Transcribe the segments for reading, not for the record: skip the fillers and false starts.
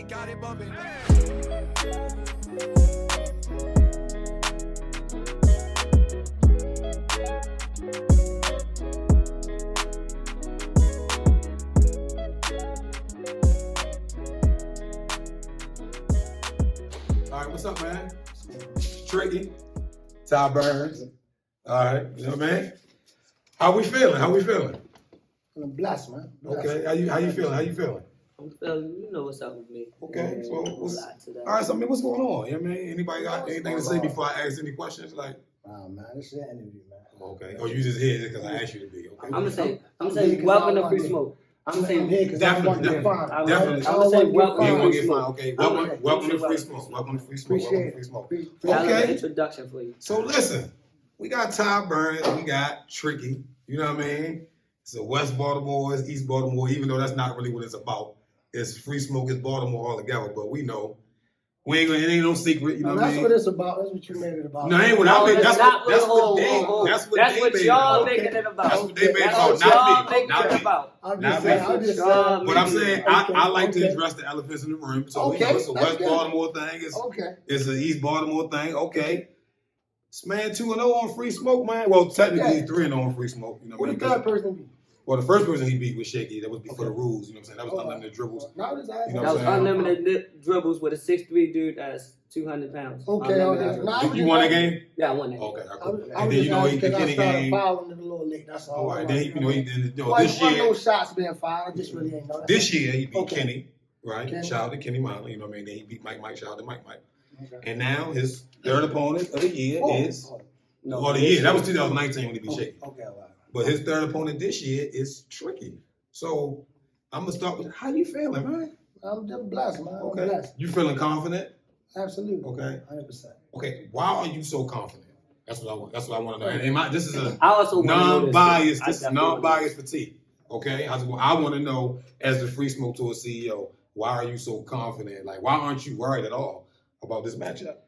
Everybody got it bumping. All right, what's up, man? Tricky, Ty Burns. All right, you know what I mean? How we feeling? I'm blessed, man. Blessed. Okay, how you feeling? I'm feeling, you know what's up with me. Okay, so All right, so I mean, what's going on? You know what I mean? Anybody got anything to say before I ask any questions? Like, Nah, man, this is an interview, man. okay, or you just here because I asked you to be? Okay, I'm gonna say, here welcome 'cause to I Free want Smoke. I'm I'm saying, here because I want to get Definitely. fined. Definitely. I don't want to welcome get you want to fined. get fine? Okay, welcome to Free Smoke. Welcome to Free Smoke. Appreciate Welcome to Free Smoke. I'll have an Okay. introduction for you. So listen, we got Ty Burns, we got Tricky. You know what I mean? It's a West Baltimore, it's East Baltimore, even though that's not really what it's about. It's Free Smoke, it's Baltimore all together, but we know. It ain't no secret, you know what I That's mean? what it's about. That's what you made it about. No, ain't what I made. That's what they y'all made making it about. That's what they made That's about, what y'all not me. making Not it me. about. I'm Not just me. saying. I'm just saying. But I'm saying I like to Okay. address the elephants in the room. So Okay, it's a that's West good. Baltimore thing. Okay. It's an East Baltimore thing. Okay. This man 2-0 on Free Smoke, man. Well, technically he's 3-0 on Free Smoke. You know Who what I the mean? third person be? Well, the first person he beat was Shaky. That was before the Okay. rules. You know what I'm saying? That was unlimited dribbles. Now this asking. You know That was what I'm saying? unlimited dribbles with a 6'3" dude that's 200 pounds. Okay, Unlimited okay. dribbles. Now, Did you won the game? Yeah, I won that. Okay, I cool. was And just then you know he asking the 'cause I Kenny started game. fouling a little late. That's all. All right, then he Well, this wasn't year. no shots being fired. I just really ain't know that. This year he beat Okay. Kenny, right? Kenny. Shout out to Kenny Miley, you know what I mean? Then he beat Mike, shout out to Mike. Okay. And now his third opponent of the year is No, the year. That was 2019 when he beat Shaky. Okay, all right. But his third opponent this year is Tricky. So I'm gonna start with how you feeling, man? I'm just blessed, man. I'm Okay. blessed. You feeling confident? Absolutely. Okay. 100%. Okay. Why are you so confident? That's what I want to know. And this is a I also wanna know non-biased. I This is definitely wanna know non-biased fatigue. Okay. I want to know, as the FreeSmokeTour CEO, why are you so confident? Like, why aren't you worried at all about this matchup?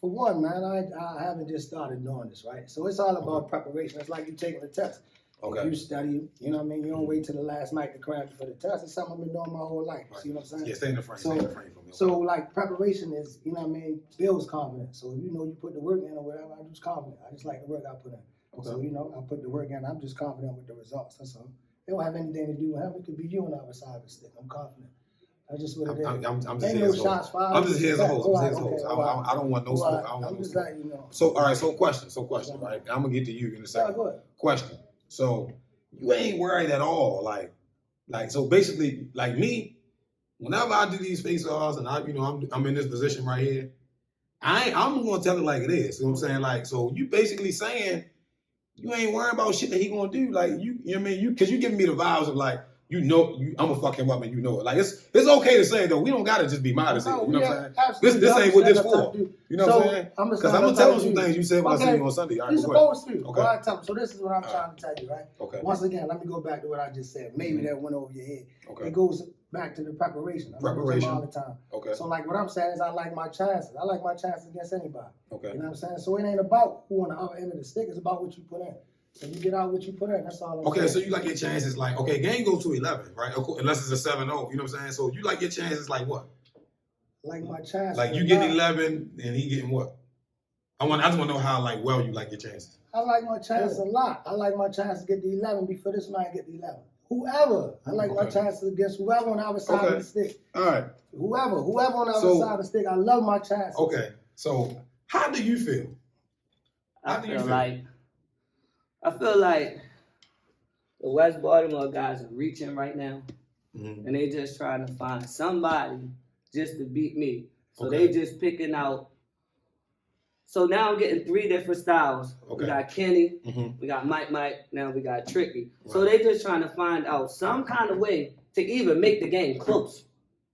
For one, man, I haven't just started doing this, right? So it's all about preparation. It's like you taking a test. Okay. You study, you know what I mean? You don't wait till the last night to cram for the test. It's something I've been doing my whole life. Right. See what I'm saying? Yeah, stay in the frame. So, stay in the frame for me. So like preparation is, you know what I mean, builds confidence. So if you know you put the work in or whatever, I'm just confident. I just like the work I put in. Okay. So, you know, I put the work in, I'm just confident with the results. That's all. It don't have anything to do with him. It could be you on the other side of the stick. I'm confident. That's just what it is. I'm just Ain't here no as a shots host. fired. I'm just here as a host. All I'm right, just here as a host. okay, I don't want no all smoke. right. I don't want I'm no just smoke. letting you know. So, all right, so question, right? I'm gonna get to you in a Yeah, second. go ahead. Question. So you ain't worried at all, like so basically, like me, whenever I do these face-offs and I'm in this position right here, I'm gonna tell it like it is. You know what I'm saying? Like, so you basically saying you ain't worrying about shit that he gonna do. Like you know what I mean? Because you giving me the vibes of like, I'm gonna fuck him up and you know it. Like it's okay to say though, we don't gotta just be modest here. You know what I'm saying? This ain't what this for. You know what I'm saying? Because I'm gonna tell him some things you said when I see you on Sunday. All right, You're go ahead. supposed to. Okay. Well, I tell him. So this is what I'm trying to tell you, right? Okay. Once again, let me go back to what I just said. Maybe that went over your head. Okay. It goes back to the preparation. I remember Preparation. all the time. Okay. So like what I'm saying is I like my chances. I like my chances against anybody. Okay. You know what I'm saying? So it ain't about who on the other end of the stick. It's about what you put in. So you get out what you put in. That's all I'm Okay, saying. so you like your chances like, okay, game goes to 11, right? Unless it's a 7-0, you know what I'm saying? So you like your chances like what? Like my chances. Like you getting 11 and he getting what? I just want to know how like well you like your chances. I like my chances a lot. I like my chances to get the 11 before this man get the 11. Whoever. I like my chances against whoever on the other side of the stick. All right. Whoever on the other side of the stick. I love my chances. Okay. So how do you feel? I feel like the West Baltimore guys are reaching right now, and they just trying to find somebody just to beat me. So they just picking out. So now I'm getting 3 different styles. Okay. We got Kenny, we got Mike, now we got Tricky. Right. So they just trying to find out some kind of way to even make the game close.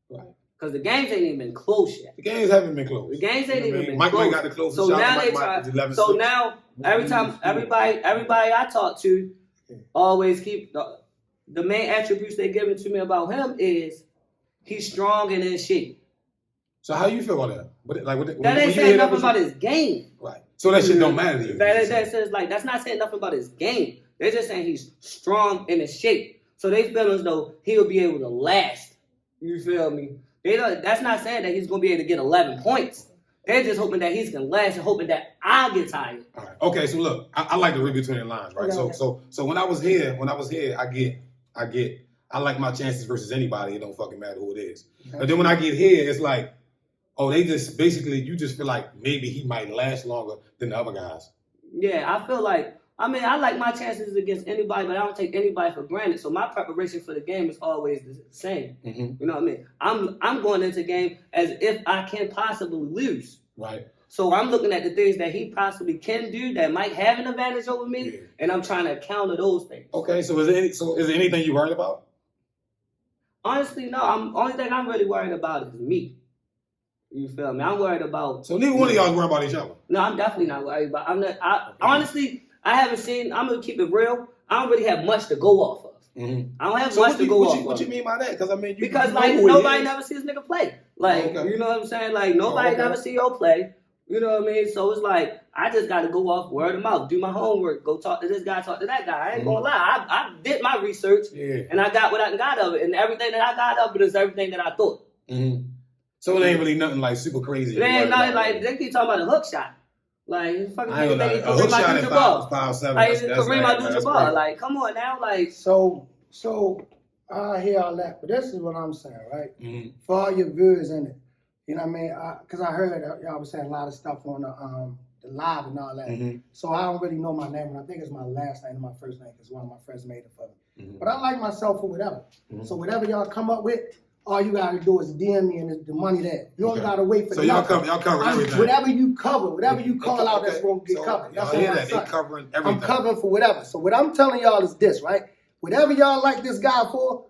Right. Because the games ain't even been close yet. The games haven't been close. The games ain't even been Mike close. Mike got the closest so shot. now they try. So now every time everybody I talk to always keep the main attributes they giving to me about him is he's strong and in shape. So how you feel about that? That ain't saying nothing about his game. Right. So that shit don't matter to you. That says like that's not saying nothing about his game. They're just saying he's strong and in shape. So they feel as though he'll be able to last. You feel me? That's not saying that he's gonna be able to get 11 points. They're just hoping that he's gonna last and hoping that I get tired. All right. Okay, so look, I like to read between the lines, right? Okay. So when I was here, I like my chances versus anybody. It don't fucking matter who it is. Okay. But then when I get here, it's like, oh, they just basically you just feel like maybe he might last longer than the other guys. Yeah, I feel like. I mean, I like my chances against anybody, but I don't take anybody for granted. So my preparation for the game is always the same. Mm-hmm. You know what I mean? I'm going into the game as if I can possibly lose. Right. So I'm looking at the things that he possibly can do that might have an advantage over me, and I'm trying to counter those things. Okay, so is there anything you worried about? Honestly, no. Only thing I'm really worried about is me. You feel me? I'm worried about. So neither one of y'all is worried about each other. No, I'm definitely not worried about. Honestly, I haven't seen. I'm gonna keep it real. I don't really have much to go off of. Mm-hmm. I don't have much to go off of. What you mean by that? Because I mean, because like nobody never sees nigga play. Like you know what I'm saying? Like nobody never see yo play. You know what I mean? So it's like I just got to go off word of mouth, do my homework, go talk to this guy, talk to that guy. I ain't gonna lie, I did my research and I got what I got of it, and everything that I got of it is everything that I thought. Mm-hmm. So it ain't really nothing like super crazy. It ain't nothing like they keep talking about a hook shot. Like fucking I ain't think a hook shot at 5'7". Like Kareem Abdul-Jabbar. Like come on now, like So I hear all that, but this is what I'm saying, right? Mm-hmm. For all your viewers in it, you know what I mean? Because I heard y'all was saying a lot of stuff on the live and all that. Mm-hmm. So I don't really know my name, and I think it's my last name and my first name because one of my friends made it for me. Mm-hmm. But I like myself for whatever. Mm-hmm. So whatever y'all come up with, all you gotta do is DM me and the money there. You don't gotta wait for so nothing. y'all cover everything. Whatever you cover, whatever you call out, that's gonna get covered. That's y'all hear what that? They covering everything. I'm covering for whatever. So what I'm telling y'all is this, right? Whatever y'all like this guy for,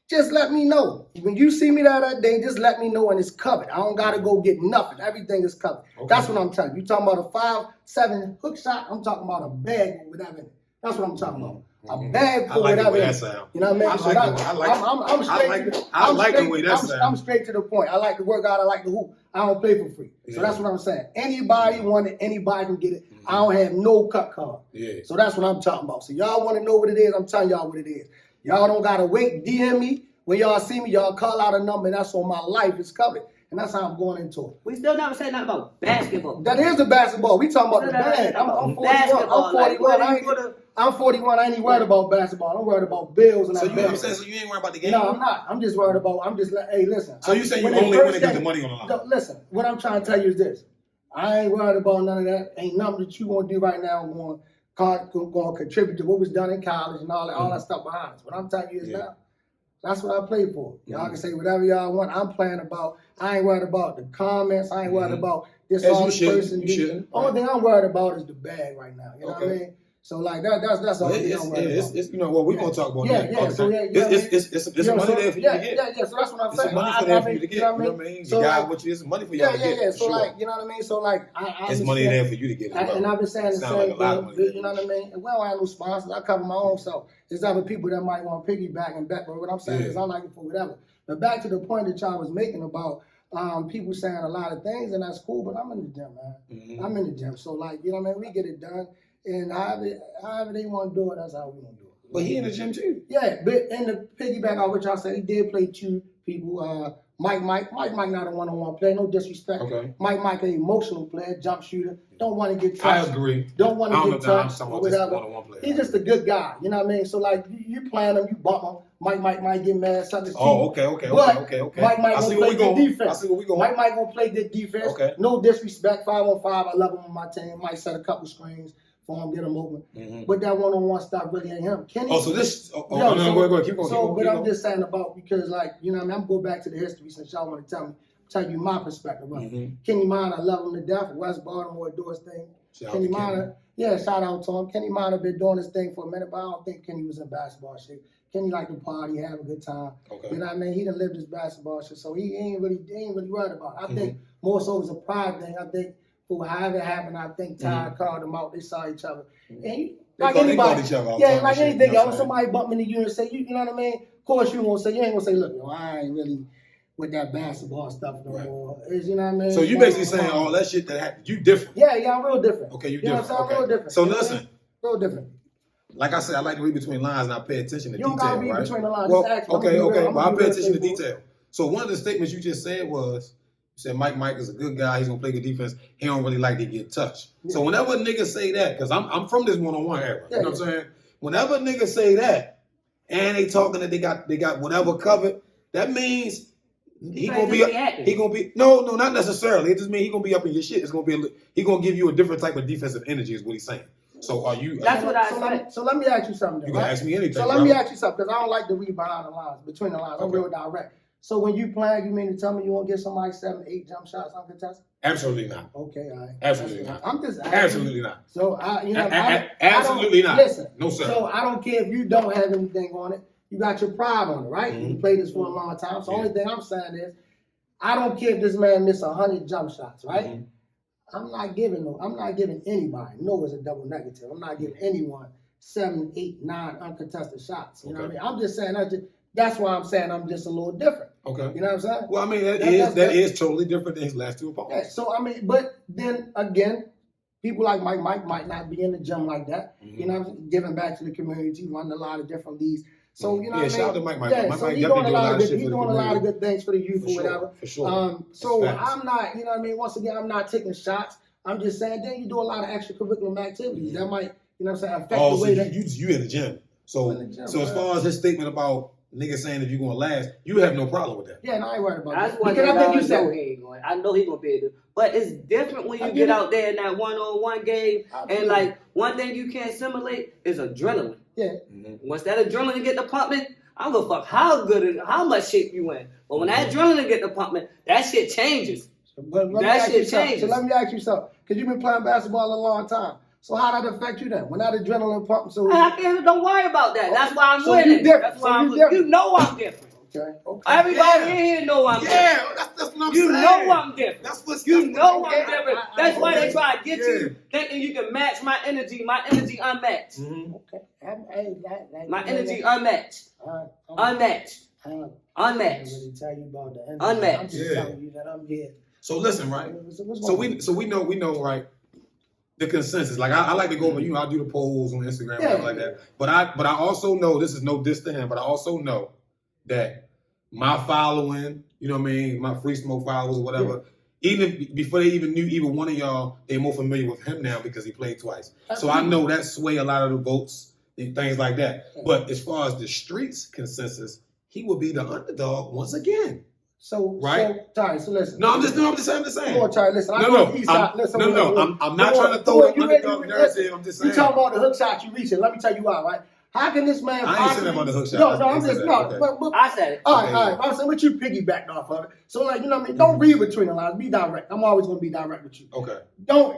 just let me know. When you see me that day, just let me know and it's covered. I don't gotta go get nothing. Everything is covered. Okay. That's what I'm telling you. You talking about a 5'7" hook shot? I'm talking about a bag with whatever in it. That's what I'm talking about. A bag for whatever. That sound. You know what I mean? I'm straight to the point. I like to work out. I like to hoop. I don't play for free. So that's what I'm saying. Anybody want it, anybody can get it. I don't have no cut card. Yeah. So that's what I'm talking about. So y'all want to know what it is, I'm telling y'all what it is. Y'all don't got to wait. DM me. When y'all see me, y'all call out a number, and that's on my life. It's covered. And that's how I'm going into it. We still never said nothing about basketball. That is the basketball. We talking about the bag. I'm 41. I'm 41. I ain't worried about basketball. I'm worried about bills and so that. You know what I'm saying? So you ain't worried about the game? No, I'm not. I'm just worried about. I'm just like, hey, listen. So you say you only want to get the money on the line? No, listen, what I'm trying to tell you is this. I ain't worried about none of that. Ain't nothing that you want to do right now going to contribute to what was done in college and all that stuff behind us. What I'm telling you is now. That's what I play for. Y'all can say whatever y'all want. I'm playing about. I ain't worried about the comments. I ain't worried about this all this person. Only thing I'm worried about is the bag right now. You know what I mean? So like that's all I'm worried about. You know what we're gonna talk about. Yeah. So it's money there for you to get. Yeah. So that's what I'm saying. It's money for there for you to get. You know what I mean? So it's money for y'all to get. Yeah. So like, you know what I mean? So like, it's money there for you to get. And I've been saying the same thing. You know what I mean? And we don't have no sponsors. I cover my own self. There's other people that might want to piggyback and back. But what I'm saying is I like it for whatever. But back to the point that y'all was making about people saying a lot of things, and that's cool. But I'm in the gym, man. Mm-hmm. I'm in the gym. So like, you know what I mean? We get it done. And however they want to do it, that's how we gonna do it. But he in the gym too. Yeah, but in the piggyback on what y'all said, he did play two people. Mike not a one-on-one player, no disrespect. Okay. Mike an emotional player, jump shooter. Don't want to get touched. I agree. Don't want to get touched or whatever. He's just a good guy. You know what I mean? So like you playing him, you bump him. Mike might get mad, suck his teeth. Oh, okay. Mike might gonna play good defense. I see where we going. Mike might gonna play good defense. Okay. No disrespect. 5-on-5. I love him on my team. Might set a couple screens. Get him open, but that one-on-one stuff really ain't him. Kenny, so this. Go ahead, keep going. I'm just saying about because, like, you know, what I mean, I'm going back to the history since y'all want to tell you my perspective of it. Kenny Minor, I love him to death. West Baltimore do his thing. Kenny Minor, shout out to him. Kenny Minor been doing his thing for a minute, but I don't think Kenny was in basketball shape. Kenny liked to party, have a good time. Okay. You know what I mean? He done lived his basketball shit, so he ain't really worried about it. I think more so it was a pride thing. I think. However it happened, I think Ty called them out. They saw each other. And like anybody, like anything else, somebody bump into you and say, you know what I mean? Of course you ain't gonna say, look, I ain't really with that basketball stuff no more. You know what I mean? So you basically saying all that shit that happened, you different. Yeah, I'm real different. Okay, you different. I'm real different. So listen. Real different. Like I said, I like to read between lines and I pay attention to detail, don't gotta read right? between the lines. Well, okay, but I pay attention to detail. So one of the statements you just said was, you said Mike is a good guy. He's gonna play good defense. He don't really like to get touched. Yeah. So whenever niggas say that, because I'm from this one-on-one era, you know what I'm saying? Whenever niggas say that, and they talking that they got whatever covered, that means he gonna be no, not necessarily. It just means he gonna be up in your shit. It's gonna be he gonna give you a different type of defensive energy, is what he's saying. So are you? That's what I said. So let me ask you something. You can ask me anything. So let me ask you something, because I don't like to read behind the lines, between the lines. I'm real direct. So when you playing, you mean to tell me you won't get somebody 7, 8 jump shots uncontested? Absolutely not. Okay, all right. Absolutely not. I'm just asking. Absolutely not. So absolutely not. Listen. No sir. So I don't care if you don't have anything on it. You got your pride on it, right? You played this for a long time. So the only thing I'm saying is, I don't care if this man missed 100 jump shots, right? I'm not giving anybody. No is a double negative. I'm not giving anyone 7, 8, 9 uncontested shots. You know what I mean? I'm just saying that's why I'm saying I'm just a little different. Okay. You know what I'm saying? Well, I mean, that is totally different than his last 2 opponents. Yeah, so I mean, but then again, people like Mike might not be in the gym like that. You know what I'm saying? Giving back to the community, running a lot of different leagues. So you know, shout out to Mike. Yeah, so he's doing a lot of good things for the youth or whatever. For sure. So I'm not, you know what I mean. Once again, I'm not taking shots. I'm just saying, then you do a lot of extracurricular activities that might, you know what I'm saying, affect the way that you in the gym. So as far as his statement about niggas saying if you're gonna last, you have no problem with that. Yeah, no, I ain't worried about that. That's one thing I think you said. I know he gonna be able to. But it's different when you get out there in that one-on-one game. And like one thing you can't simulate is adrenaline. Yeah. Once that adrenaline get to pumping, I don't give a fuck how much shape you in. But when that adrenaline get to pumping, that shit changes. That shit changes. So let me ask you something. Because you've been playing basketball a long time. So how did that affect you then? When that adrenaline pumping, don't worry about that. That's why I'm winning. That's why you know I'm different. Okay. Everybody in here know I'm different. Yeah, that's what I'm saying. You know I'm different. That's what's I'm different. That's why they try to get you thinking you can match my energy. My energy unmatched. Okay. My energy unmatched. Unmatched. Unmatched. I'm really tell you about the energy. Unmatched. I'm just telling you that I'm here. So listen, right? So we know, right? The consensus. Like I like to go over, I do the polls on Instagram and stuff like that. But I also know, this is no diss to him, but I also know that my following, you know what I mean, my Free Smoke followers or whatever, even before they even knew either one of y'all, they're more familiar with him now because he played twice. So I know that sway a lot of the votes and things like that. But as far as the streets consensus, he will be the underdog once again. So listen. No, I'm just saying. Come on, Charlie, listen. I'm not trying to throw an underdog narrative. I'm just saying. You talking about the hook shot you reaching. Let me tell you why, right? How can this man I ain't saying about the hook shot. No, I'm just not. Okay. I said it. All right. I'm saying, but you piggybacked off of it. So, like, you know what I mean? Don't read between the lines. Be direct. I'm always going to be direct with you. Okay.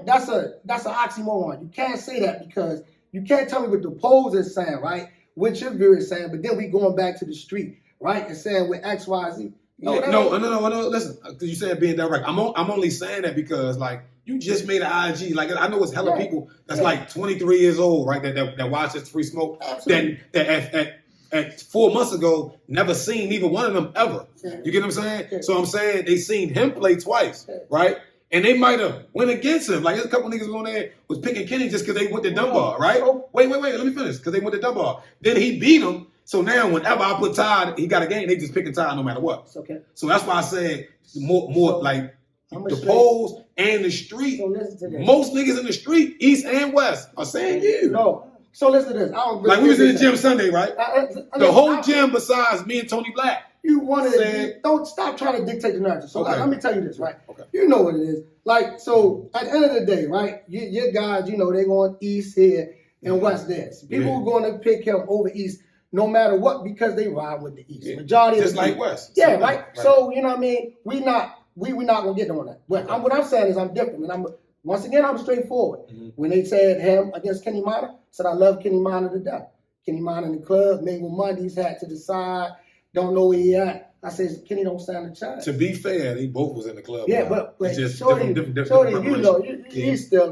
That's an oxymoron. You can't say that because you can't tell me what the polls is saying, right? What your view is saying, but then we going back to the street, right? And saying with X, Y, Z. No. Listen, because you said being direct. I'm only saying that because, like, you just made an IG. Like, I know it's hella people that's like 23 years old, right? That watch this Free Smoke. Absolutely. That at 4 months ago never seen neither one of them ever. You get what I'm saying? So I'm saying they seen him play twice, right? And they might have went against him. Like, there's a couple niggas on there was picking Kenny just because they went to Dunbar, right? Wait. Let me finish. Because they went to Dunbar. Then he beat him. So now whenever I put Todd, he got a game, they just picking Todd no matter what. It's okay. So that's why I said more like the polls and the street. So listen to this. Most niggas in the street, East and West, are saying you. No. So listen to this. Like we was in the gym Sunday, right? The whole gym besides me and Tony Black. You wanted to don't stop trying to dictate the narrative. So let me tell you this, right? Okay. You know what it is. Like, so at the end of the day, right? Your guys, they're going East here and West there. So people are going to pick him over East no matter what because they ride with the East. Majority just of the like West. Yeah, right? So, you know what I mean? We not going to get them on that. But what I'm saying is I'm different. And once again, I'm straightforward. When they said him against Kenny Minor, I said I love Kenny Minor to death. Kenny Minor in the club, Mangle Mondays, hat to the side, don't know where he at. I said, Kenny don't stand a chance. To be fair, they both was in the club. Yeah, but just Shorty, different you know, he's still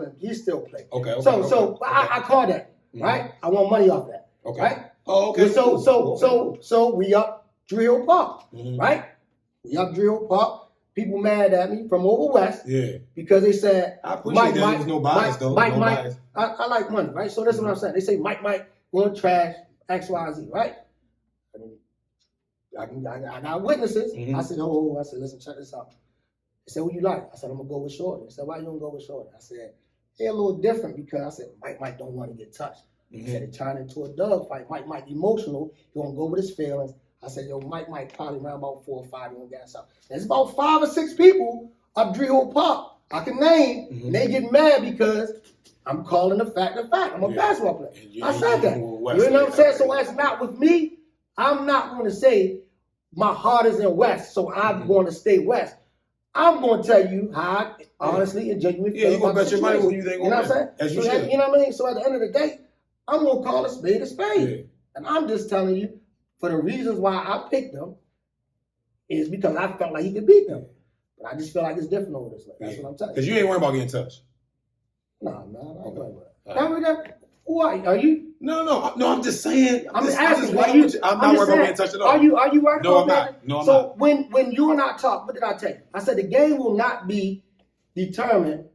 playing. Okay. So I call that, right? I want money off that. Okay. Right? Oh, okay. So we up Drill Park, right? We up Drill Park. People mad at me from over West, because they said I appreciate that. There's no bias though. Mike. I like money, right? So that's what I'm saying. They say Mike going trash X, Y, Z, right? I got witnesses. I said, I said, listen, check this out. He said, who you like? I said, I'm gonna go with Shorty. He said, why you gonna go with Shorty? I said, they're a little different because I said, Mike don't want to get touched. He said it turned into a dog fight. Mike emotional. He gonna go with his feelings. I said, yo, Mike probably around about 4 or 5 gonna get us out. There's about 5 or 6 people up Dreho Park I can name, and they get mad because I'm calling the fact a fact. I'm a basketball player. I said that. You know what I'm saying? So that's not with me. I'm not going to say my heart is in West, so I'm going to stay West. I'm going to tell you how I honestly and genuinely feel. You're going to bet your money who you think. You know what I'm saying? As you should. You know what I mean? So at the end of the day, I'm going to call a spade a spade. Yeah. And I'm just telling you, for the reasons why I picked him, is because I felt like he could beat them. But I just feel like it's different over this way. That's what I'm telling you. Because you ain't worried about getting touched. No, I ain't worried about that. Why? Are you? No, I'm just saying. I'm not worried about getting touched at all. Are you worried about that? No, I'm not. So when you and I talked, what did I tell you? I said the game will not be determined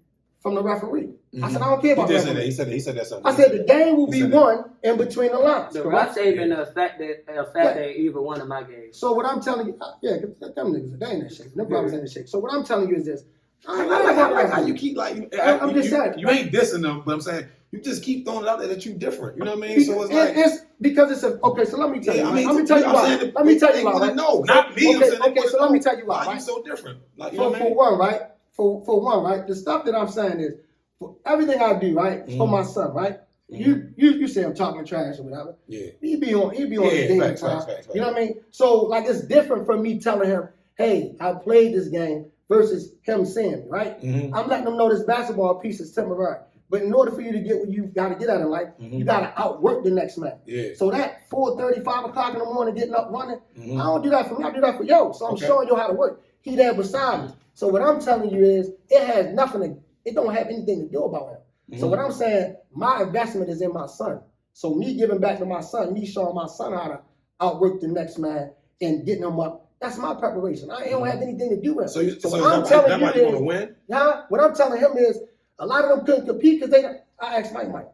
from the referee. I said I don't care about that. He said that something. I said the game will be won in between the lines. The refs ain't been affected either one of my games. So what I'm telling you, because them niggas, they ain't that shit. Them brothers ain't that shit. So what I'm telling you is this. I like how you keep I'm just saying. You ain't dissing them, but I'm saying you just keep throwing it out there that you different. You know what I mean? So it's like it's because it's okay. So let me tell you. Let me tell you why. Let me tell you why. No, not me. Okay. So let me tell you why. Why you so different? For one, right? For one, right? The stuff that I'm saying is for everything I do, right? For my son, right? You say I'm talking trash or whatever. Yeah. He be on his game time. You know what I mean? So like it's different from me telling him, hey, I played this game versus him saying me, right? I'm letting him know this basketball piece is temporary. But in order for you to get what you got to get out of life, you got to outwork the next man. Yeah. So that 4:30, 5 o'clock in the morning getting up running, I don't do that for me. I do that for yo. So I'm showing you how to work. He there beside me. So what I'm telling you is it has nothing it don't have anything to do about him. So what I'm saying, my investment is in my son. So me giving back to my son, me showing my son how to outwork the next man and getting him up, that's my preparation. I don't have anything to do with it. So what I'm telling you is, win? What I'm telling him is, a lot of them couldn't compete because I asked Mike. I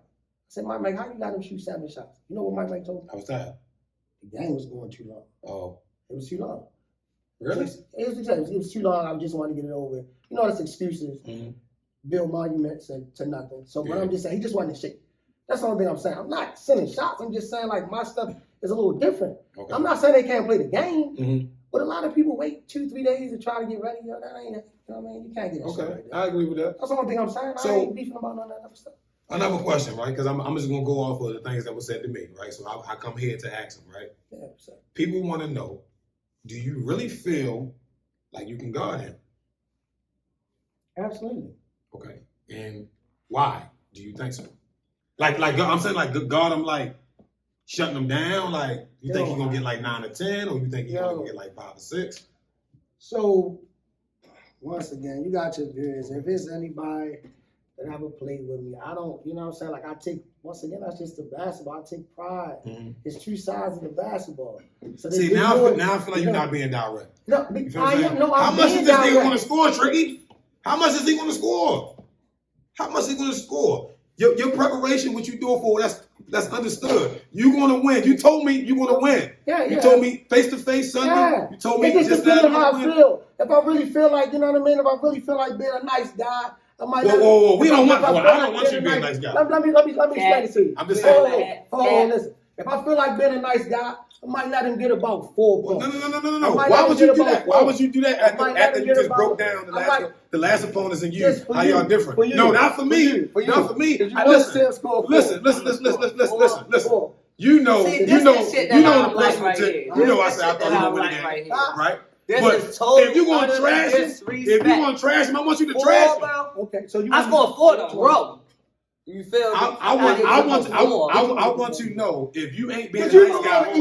said, Mike, how you let him shoot 7 shots? You know what Mike told me? How was that? The game was going too long. Oh. It was too long. Really? It was too long. I just wanted to get it over with. You know, that's excuses. Build monuments to nothing. So what I'm just saying, he just wanted to shake. That's the only thing I'm saying. I'm not sending shots. I'm just saying like my stuff is a little different. Okay. I'm not saying they can't play the game, but a lot of people wait 2-3 days to try to get ready. You know, that ain't, you know what I mean? You can't get that shit like that. I agree with that. That's the only thing I'm saying. I ain't beefing about none of that other stuff. Another question, right? Because I'm just going to go off of the things that were said to me, right? So I come here to ask them, right? Yeah, people want to know, do you really feel like you can guard him? Absolutely. Okay. And why do you think so? Like I'm saying, like guard him, like shutting him down. Like you think he's gonna get like 9 or 10, or you think he's gonna get like 5 or 6? So once again, you got your viewers. If it's anybody that ever played with me, I don't. You know what I'm saying? Like I take once again, that's just the basketball. I take pride. It's 2 sides of the basketball. So see now I feel like you're not being direct. No, how much is this nigga gonna score, Tricky? How much is he gonna score? How much is he gonna score? Your preparation, what you doing for, that's understood. You gonna win. You told me you gonna win. Yeah. You told me face to face Sunday. Yeah. You told me it just depends on how I feel. If I really feel like, you know what I mean, if I really feel like being a nice guy, I might whoa. I don't want you to be a nice guy. Let me explain it to you. I'm just saying. Hold on, listen. If I feel like being a nice guy, I might let him get about 4 points. No. Why would you do that? Why would you do that after you just broke down the last opponents and you? How y'all different? No, not for me. Not for me. Listen. You know the person. You know I said I thought he would win the game, right? But if you gonna trash him, I want you to trash him. Okay, so I scored 4 in a row. You feel me? I want to know if you ain't been a nice guy.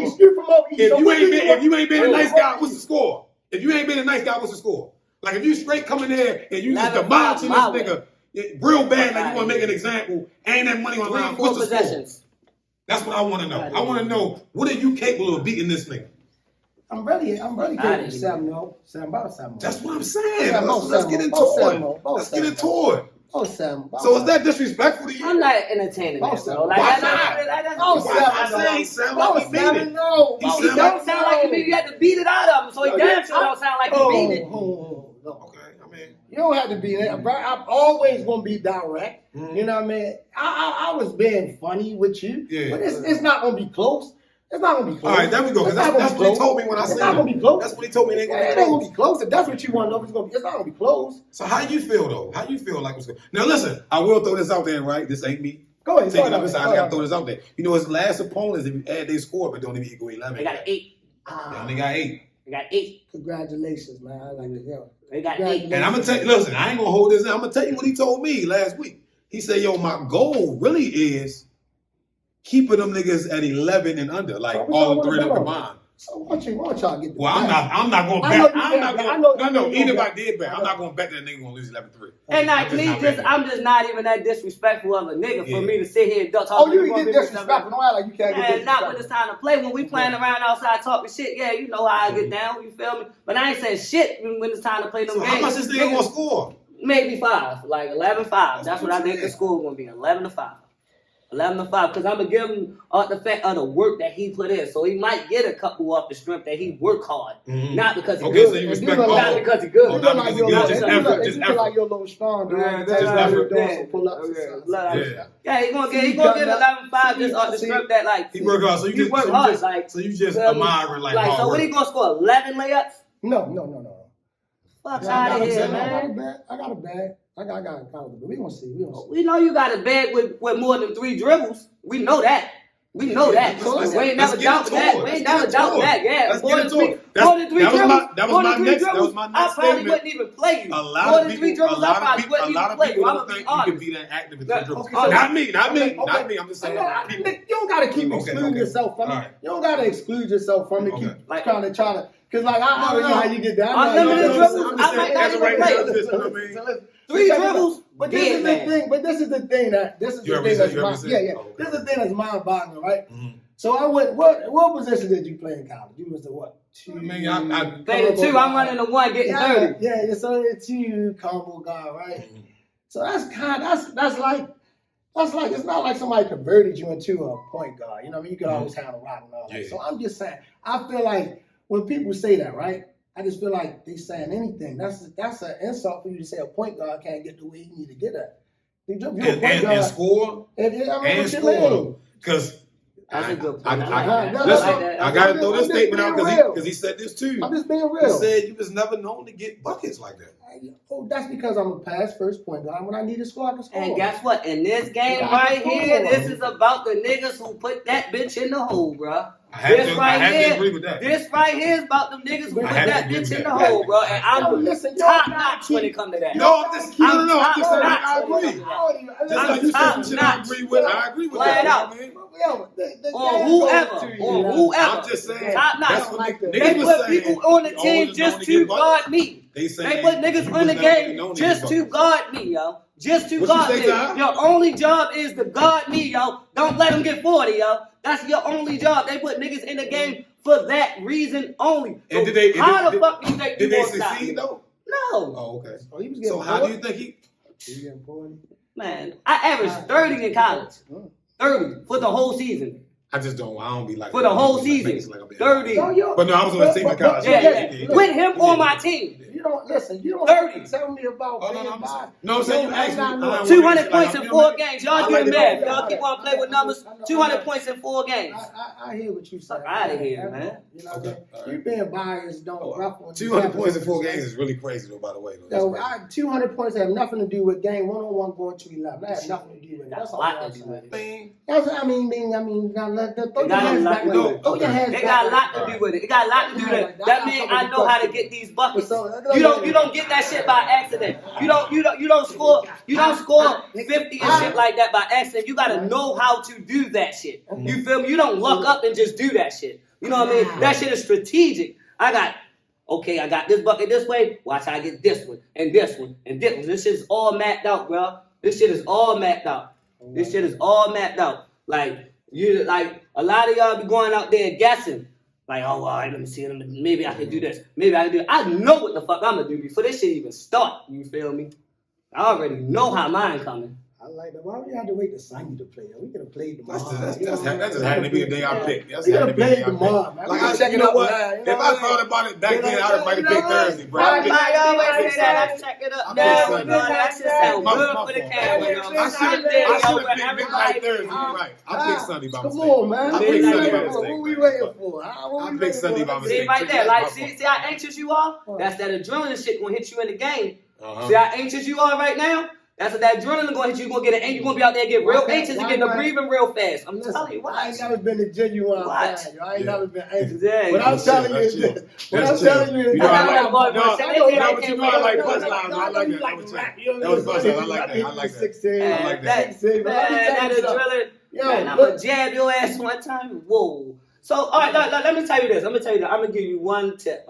If you ain't been a nice guy, what's the score? If you ain't been a nice guy, what's the score? Like if you straight coming there and you just demolishing this nigga real bad, like you want to make an example, ain't that money on the line? What's the score? That's what I want to know. I want to know, what are you capable of beating this nigga? I'm ready capable of 7-0. About 7-0. That's what I'm saying. Let's get into it. Let's get into it. So is that disrespectful to you? I'm not entertaining that, bro. Why not? said he sound like he mean it. No, He He don't sound like he mean it. You had to beat it out of him, so he damn sure don't sound like he mean it. Okay, I mean, you don't have to be there, bro. I'm always gonna be direct. You know what I mean? I was being funny with you, but it's not gonna be close. It's not gonna be close. All right, there we go. Because that's what he told me when I seen him. It's not gonna be close. That's what he told me. It ain't It ain't gonna be close. If that's what you want to know, it's not gonna be close. So how you feel though? How you feel like what's going? Now listen, I will throw this out there, right? This ain't me. Go ahead. Taking up his side, I gotta throw this out there. You know, his last opponents, if you add their score, but don't even equal 11. They got 8. They only got 8. They got 8. Congratulations, man. I like to hear. They got 8. And I'm gonna tell you, listen, I ain't gonna hold this in. I'm gonna tell you what he told me last week. He said, yo, my goal really is keeping them niggas at 11 and under, like all three of them combined. So why don't y'all get the Well, I'm not gonna bet. Even if I did bet, I'm not gonna bet that nigga gonna lose 11-3. And like I'm just not even that disrespectful of a nigga for me to sit here and talk. Oh, you get disrespectful. Don't act like you can't get disrespectful. Not when it's time to play. When we playing around outside talking shit, yeah, you know how I get down. You feel me? But I ain't saying shit when it's time to play them games. How much this nigga gonna score? Maybe 5, like 11-5. That's what I think the score gonna be. 11-5. 11-5, because I'm gonna give him the fact of the work that he put in. So he might get a couple off the strength that he work hard, not because he's good. So you respect not because he's good. Not because he's good. Just effort. Just effort. Like your little strong, just effort. Yeah, he gonna get 11-5 just off the strength that like he work hard. So you work hard. Like so you just admiring like hard so what he gonna score? 11 layups? No. Fuck out of here, man. I got a bag. I got a bag. We gonna see. We know you got a bag with more than 3 dribbles. We know that. We know that. We ain't never doubt that. We ain't never doubt that. Yeah, more than 3 dribbles. That was my next I probably statement. wouldn't even play you. A lot of people don't think you can be that active with 3 dribbles. Not me. I'm just saying. You don't gotta keep excluding yourself from it. You don't gotta exclude yourself from it. Keep trying to. Because like I already know how you get down. Unlimited dribbles. I might not even play. 3 dribbles. But this is the thing. But this is the thing that's mind-boggling, right? So I went. What position did you play in college? You was the what? 2. I played the 2. I'm running the 1, getting 30. Yeah. So it's 2 combo guy, right? So that's like it's not like somebody converted you into a point guard. You know what I mean? You could always have a rock and all that. So I'm just saying. I feel like when people say that, right? I just feel like they saying anything. That's an insult for you to say a point guard can't get the way he need to get at. And score. And score. Because I gotta throw this statement out because he said this too. I'm just being real. He said you was never known to get buckets like that. Oh, that's because I'm a pass first point guard. When I need to score, I can score. And guess what? In this game right here, this is about the niggas who put that bitch in the hole, bro. This right here is about them niggas who put that bitch in the hole, bro. And I'm top notch when it comes to that. I'm just saying I agree. I'm top notch. I agree with that. Out. On whoever. I'm just saying. Top notch. They put people on the team just to guard me. They put niggas in the game just to guard me, yo. Just to guard me. Your only job is to guard me, yo. Don't let them get 40, yo. That's your only job. They put niggas in the game for that reason only. So and how the fuck do you think did they succeed though? No. Oh, okay. So how do you think he getting 40? Man, I averaged 30 in college. 30 for the whole season. I don't be like for the whole season. Like 30. But no, I was on the team in college. With him on my team. You don't listen. You don't 30. Have to tell me about. No, I'm saying you asked me. 200 points in 4 games. Y'all doing math. Y'all keep on playing with numbers. 200 points in 4 games. I hear what you say. Fuck out of here, man. You know, you being biased don't ruffle. 200 points in 4 games is really crazy, though. By the way, 200 points have nothing to do with game 1-on-1 going to 11. That has nothing to do with it. That's all I'm saying. I mean, throw your hands back. It got a lot to do with it. It got a lot to do with it. That means I know how to get these buckets. You don't get that shit by accident. You don't score 50 and shit like that by accident. You gotta know how to do that shit. You feel me? You don't luck up and just do that shit. You know what I mean? That shit is strategic. I got this bucket this way. Watch how I get this one and this one and this one. This shit is all mapped out, bro. This shit is all mapped out. Like a lot of y'all be going out there guessing. Like, oh, all right, let me see. Maybe I can do this. Maybe I can do it. I know what the fuck I'm going to do before this shit even start. You feel me? I already know how mine coming. I like that. Why we have to wait to Sunday to play? We could have played tomorrow. That's just happened to be the day I picked. That's We could happened have to be the played day I tomorrow, picked. man. Like, We I, check you it know out what? now, you If know I what? thought about it back You know then, what? I would might have picked Thursday, bro. Everybody always I say picked that. I Sunday. check it up. I No, picked no, Sunday. that shit sound My good fault. for the camera, yo. I Sunday, yo, should but have picked midnight everybody. Thursday. You're right. I picked Sunday by Come mistake. on, man. I What picked we Sunday by waiting for? mistake. What we waiting for? I picked Sunday by See mistake. right there, like see how anxious you are? That's that adrenaline shit gonna hit you in the game. See how anxious you are right now? That's what that adrenaline gonna hit you. You're gonna get an you're gonna be out there and get real anxious and get the breathing real fast. I'm telling you, I watch. ain't never been a genuine fan. I ain't never been anxious. Yeah, What I'm telling you is this. What I'm telling you is You know, I like, Boy, no, but you know I like punchlines. I like that. That was punchlines. I like that. I like that. I like that. That adrenaline. Man, I'm gonna jab your ass one time. Whoa. So, all right, let me tell you this. I'm gonna give you one tip.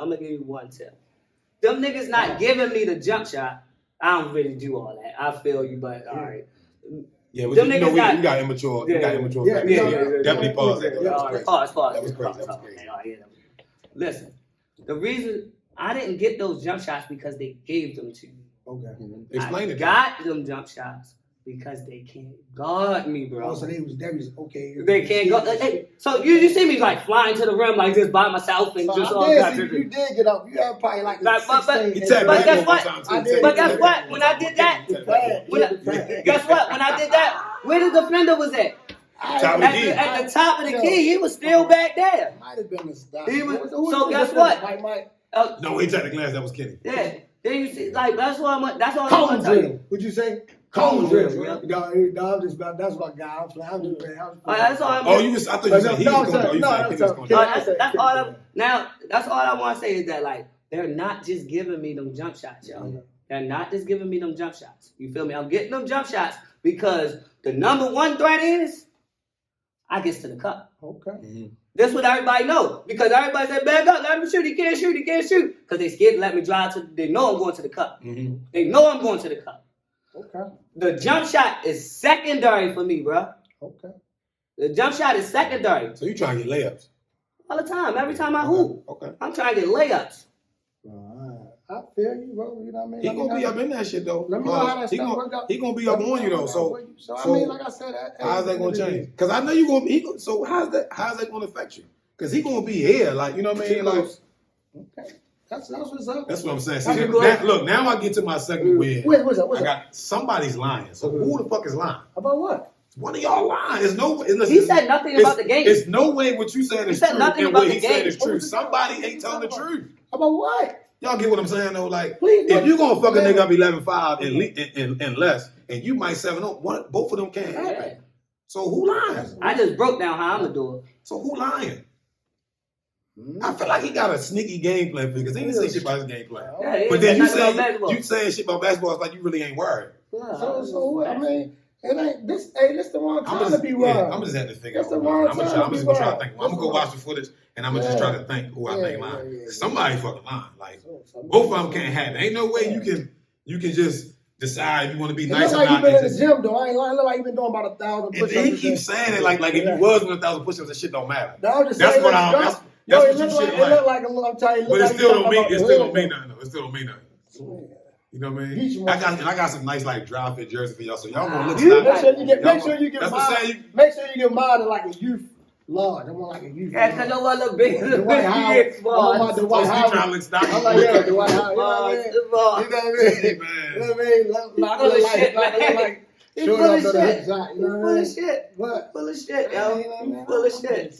Them niggas not giving me the jump shot. I don't really do all that. I feel you, but all right. Yeah, but them you know, niggas we got immature. Yeah, We got immature. yeah. Definitely pause that. Pause. That was crazy. Listen, the reason I didn't get those jump shots because they gave them to me. Okay. Explain I it. got them jump shots because they can't guard me, bro. Oh, so they was okay. They can't go. Hey, so you see me like flying to the rim like just by myself and So just I all did that. see you did get up. You had probably like But- but- 16. but guess what? But guess what? When I did that, guess what? When I did that, where the defender was at? At the top of the key, he was still back there. Might have been a stop. So guess what? No, he tried to glance. That was Kenny. Yeah. Then you see, like that's what I'm Cone gonna tell you. drill. Would you say? Cone drill, No, I'm just that's my guy. I'm just playing. That's all I'm. Oh, you was. I thought you said he was going to. You said Kenny was going to. That's all. That's all I want to say is that like they're not just giving me them jump shots, y'all. They're not just giving me them jump shots. You feel me? I'm getting them jump shots because the number one threat is I get to the cup. Okay. That's what everybody know. Because everybody say, back up, let him shoot, he can't shoot. Because they scared to let me drive to, they know I'm going to the cup. They know I'm going to the cup. Okay. The jump shot is secondary for me, bro. Okay. The jump shot is secondary. So you trying to get layups? All the time. Every time I hoop. Okay. I'm trying to get layups. I feel you, bro. You know what I mean? He gonna be up in that shit though. Let me know how that stuff work out. He gonna be up on you though. So I mean, like I said, how's that gonna change? Because I know you gonna be. So how's that gonna affect you? Because he gonna be here, like you know what I mean? Like, okay, that's what's up. That's what I'm saying. See, now I get to my segment where what's up? I got somebody's lying. So who the fuck is lying? About what? One of y'all lying. There's no. He said nothing about the game. There's no way what you saying is said true nothing and about what the he game. said is true. Somebody ain't telling the truth. About what? Y'all get what I'm saying though? Like, Please, if you gonna fuck a nigga up 11-5 and less, and you might 7-0, both of them can't happen. Yeah. So who lying? I just broke down how I'm gonna do it. So who lying? I feel like he got a sneaky game plan because he didn't say shit about his game plan. Yeah, But then you say saying shit about basketball, it's like you really ain't worried. So I mean, it ain't this. Hey, this the wrong time to be worried. Yeah, I'm just have to figure That's out. the wrong I'm just time gonna to try be to think. I'm gonna go watch the footage and I'm gonna just try to think who I think lying. Yeah. Somebody fucking lying. Like both of them can't happen. Ain't no way you can just decide if you want to be nice or like not. You been in the gym though. I ain't lying. Look like you been doing about 1,000 push-ups. And he keeps saying it like if you was doing 1,000 push-ups, that shit don't matter. No, I'm just that's saying. What you shit like. It look like a little. I'm telling you. But it still don't mean. It still don't mean nothing. Though. It still don't mean nothing. You know what I mean? I got some nice like dry fit jerseys for y'all, so y'all gonna look. Make sure you get mine. Make sure you get mine in like a youth large. I want like a youth. Yeah, because your one look bigger than the White House. The White House. Trying to look stocky. I'm like, yeah, the White House. You know what I mean? You know what I mean? Full of shit, man. He full of shit. Full of shit. What? Full of shit, yo. Full of shit.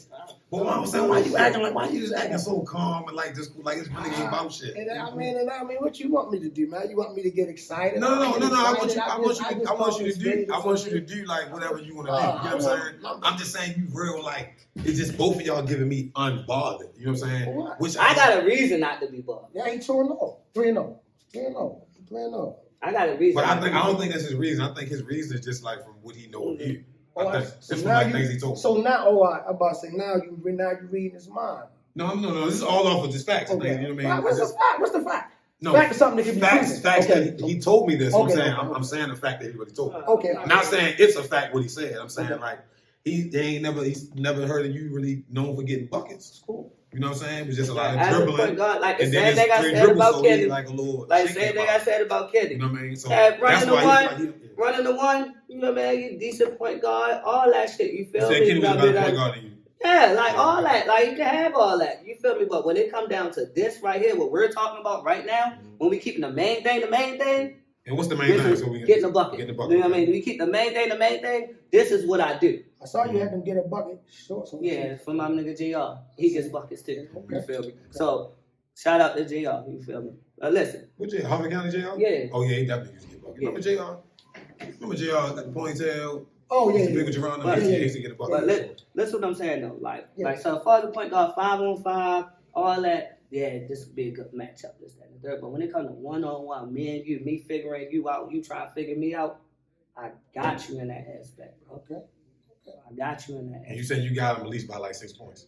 But I'm saying, why you just acting so calm and like this, like it's really ain't about shit. And I mean, what you want me to do, man? You want me to get excited? No. I want you to do like whatever you want to do. You know what I'm saying? I'm just saying you real like it's just both of y'all giving me unbothered. You know what I'm saying? What? I got a reason not to be bothered. Yeah, he 2-0, 3-0, 3-0. I got a reason. But I don't think that's his reason. I think his reason is just like from what he know of you. I think that's from things he told me. So now, I'm about to say now you reading his mind. No. This is all off of just facts. Okay. Things, you know what I mean? What's the fact? What's the fact? No, fact is something that can be proven. Facts. Okay. He told me this. Okay. I'm saying the fact that he really told me. Okay. I'm not saying it's a fact what he said. I'm saying like he's never heard of you really known for getting buckets. Cool. You know what I'm saying? It was just a lot of dribbling. Like the and same thing I said about Kenny. Like a little. Like the same thing I said about Kenny. You know what I mean? So running the one, you You know what I mean? You decent point guard, all that shit. You feel me? me? Kenny was a better point guard than you. Yeah, like all that. Like you can have all that. You feel me? But when it come down to this right here, what we're talking about right now, when we keeping the main thing. And what's the main thing? So we getting a bucket. You know what I mean? We keep the main thing. This is what I do. I saw you had them get a bucket. Sure. Yeah, for my nigga JR. He gets buckets too. Okay. You feel me? So shout out to JR. You feel me? Listen. What JR? Harvard County JR? Yeah. Oh yeah, he definitely used to get buckets. Remember JR? Remember JR got the ponytail? Oh yeah. Big with Jerron. He used to get a bucket. But listen what I'm saying though. Like so as far as the point guard 5-on-5, all that. Yeah, this would be a good matchup, this, that, and the third. But when it comes to one-on-one, me and you, me figuring you out, you trying to figure me out, I got you in that aspect, bro. Okay. I got you in that. And you said you got him at least by like 6 points.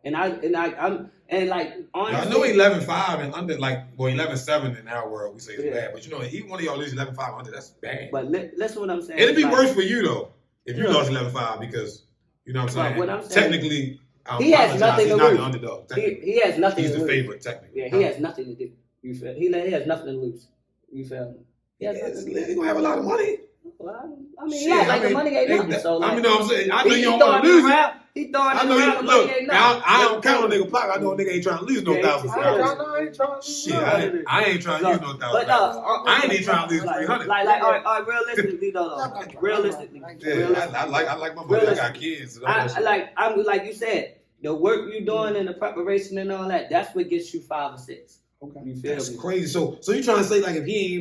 And honestly, I know 11-5 and under, like, well, 11-7 in our world, we say it's bad. But you know, even one of y'all lose 11-5 under, that's bad. But listen what I'm saying. It'd be worse for you though if you lost 11-5 because you know what I'm saying. What I'm saying, technically, he has nothing to lose. He's not the underdog. He has nothing. He's to the lose. favorite technically. Yeah, he has nothing to do. You feel? He has nothing to lose. You feel me? He has nothing to lose. He's gonna have a lot of money. Well, I mean, the money ain't nothing. So like, I mean, know what I'm saying. I know you don't want to lose it. He throwing it around. The money ain't nothing. I don't count on nigga pocket. I know a nigga ain't trying to lose no $1,000. I ain't trying to lose. Shit, I ain't trying to use no $1,000. I ain't even trying to lose 300. Like, all right, realistically though. Realistically. Yeah, I like my money. I got kids. I'm like you said, the work you doing and the preparation and all that, that's what gets you 5 or 6. Okay. You feel That's me? crazy. So you trying to say like if he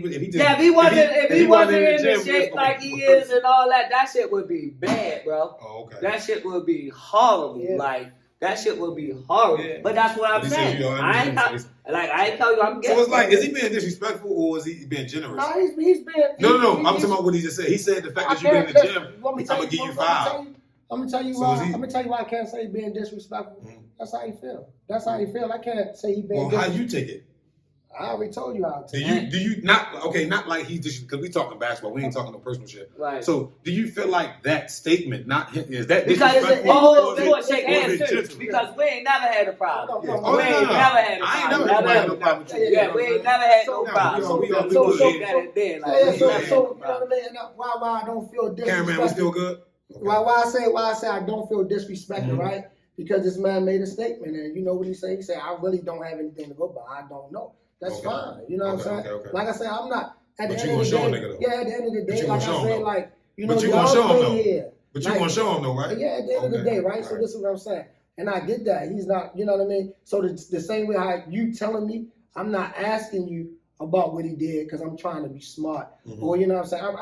wasn't in the shape like he is and all that, that shit would be bad, bro. Oh, okay. That shit would be horrible. Yeah. Like that shit would be horrible. Yeah. But that's what I'm saying. I ain't tell you I'm getting. So it's like, is he being disrespectful or is he being generous? No, he's being. No. I'm talking about what he just said. He said the fact that you've been in the gym, I'm gonna give you 5. I'm gonna tell you why I can't say being disrespectful. That's how he feel. I can't say he being. Well, how you take it? I already told you how. Do you not like he's just because we talking basketball, we ain't talking no personal shit. Right. So do you feel like that statement is that because disrespectful? Because shake hands too. Because we ain't never had a problem. We ain't never had a problem. I ain't never had no problem with you. Yeah, we ain't never had no problem. So you know what I mean? Why I don't feel disrespected? Cameraman, we still good? Why I say I don't feel disrespected, right? Because this man made a statement, and you know what he said? He said, I really don't have anything to go by. I don't know. That's fine. You know what I'm saying? Okay. Like I said, I'm not. At the end of the day, yeah, at the end of the day, like I said, like, you know, but you gonna show him though. Here. But you gonna show him though, right? Yeah, at the end of the day, right? So this is what I'm saying. And I get that. He's not, you know what I mean? So the same way how you telling me, I'm not asking you about what he did because I'm trying to be smart. Or, you know what I'm saying?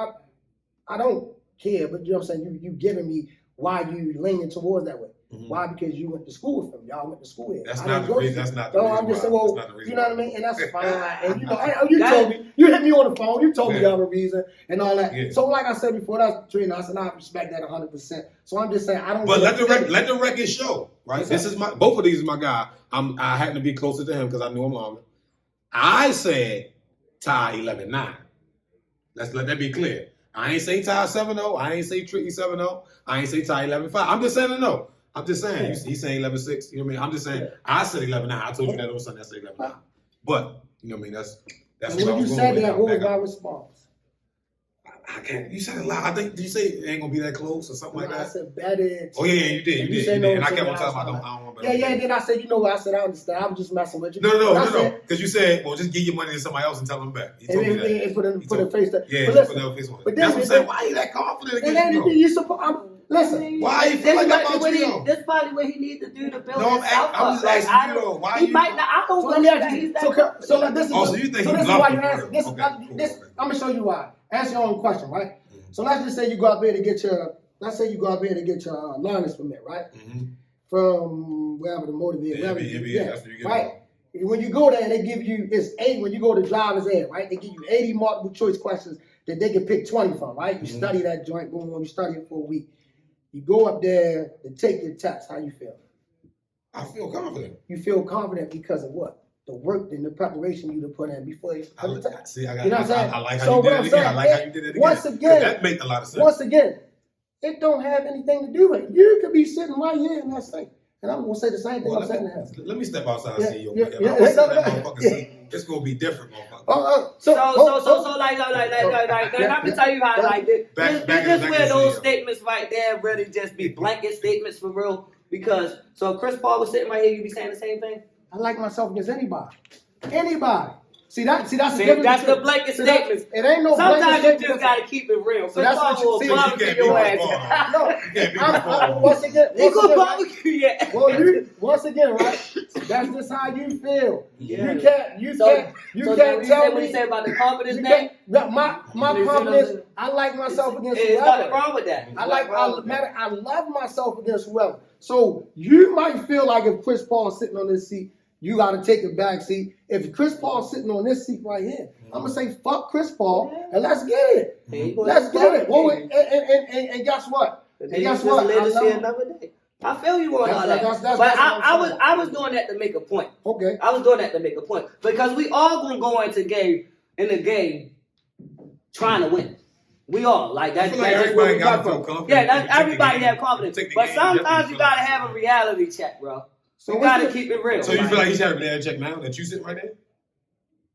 I don't care, but you know what I'm saying? You giving me why you leaning towards that way. Why? Because you went to school with him. Y'all went to school here. That's not the reason. I'm just saying, well, you know what I mean? And that's fine. And you know, you told me, you hit me on the phone, you told me the other reason and all that. Yeah. So like I said before, that's between us, and I respect that 100%. So I'm just saying, I don't. But let the record show, right? This is both of these is my guy. I happen to be closer to him because I knew him longer. I said tie 11-9. Let's let that be clear. I ain't say tie 7-0. I ain't say tricky 7-0. I ain't say tie 11-5. I'm just saying no. I'm just saying, he's saying 11-6. You know what I mean? I'm just saying, I said 11-9. I told you that on Sunday. I said 11-9. But, you know what I mean? That's what I was going with. What was my response? I can't. You said a lot. I think, did you say it ain't going to be that close or something like that? I said, bet it. Oh, yeah, you did. You did. And I kept on talking about, I don't want to bet. Yeah, and then I said, you know what? I said, I understand. I was just messing with you. No. Because you said, well, just give your money to somebody else and tell them back. He told me that. And put a face there. Yeah, put a face on it. That's what I'm saying. Why are you that confident against me? Listen, why you feel like that about you? That's probably what he needs to do to build himself up. I'm just asking you though. Why he might not. I don't believe that. So like this is. So you think so he's this is why you ask. This I'm gonna show you why. Answer your own question, right? So let's just say you go out there to get your. Let's say you go out there to get your learner's permit, right? From wherever the motor vehicle. That's where you get right. When you go there, they give you when you go to driver's ed, right? They give you 80 multiple choice questions that they can pick 20 from, right? You study that joint, boom, you study it for a week. You go up there to take your test. How you feel? I feel confident. You feel confident because of what? The work and the preparation you to put in before you. I like how you did it again. I like how you did it again. Once again, that makes a lot of sense. Once again, it don't have anything to do with it. You could be sitting right here in that seat. And I'm gonna say the same thing I'm saying to him. Let me step outside and see you. I'm gonna sit in that motherfucking seat It's gonna be different, motherfucker. So like, and I can tell you how like this where those statements right there really just be blanket statements for real. Because so if Chris Paul was sitting right here, you be saying the same thing. I like myself against anybody. See that's the blanket statements. It ain't no. Sometimes you just gotta keep it real. So that's what you see. You can't be your ass. No, you can't be once again, yet. Well, once again, right? That's just how you feel. Yeah. You can't tell me what you say about the confidence thing. My confidence. I like myself against whoever. There's nothing wrong with that. I love myself against whoever. So you might feel like if Chris Paul's sitting on this seat, you got to take a back seat. If Chris Paul's sitting on this seat right here, I'm going to say, fuck Chris Paul, and let's get it. Let's get it. Well, and guess what? And guess what? Another day. I feel you on all that. But I was doing that to make a point. Okay. I was doing that to make a point. Because we all going to go into the game trying to win. We all. Like, that's everybody got to feel confident. Yeah, everybody have confidence. But sometimes you got to have a reality check, bro. So you gotta keep it real. So you feel like he's having a reality check now that you sitting right there?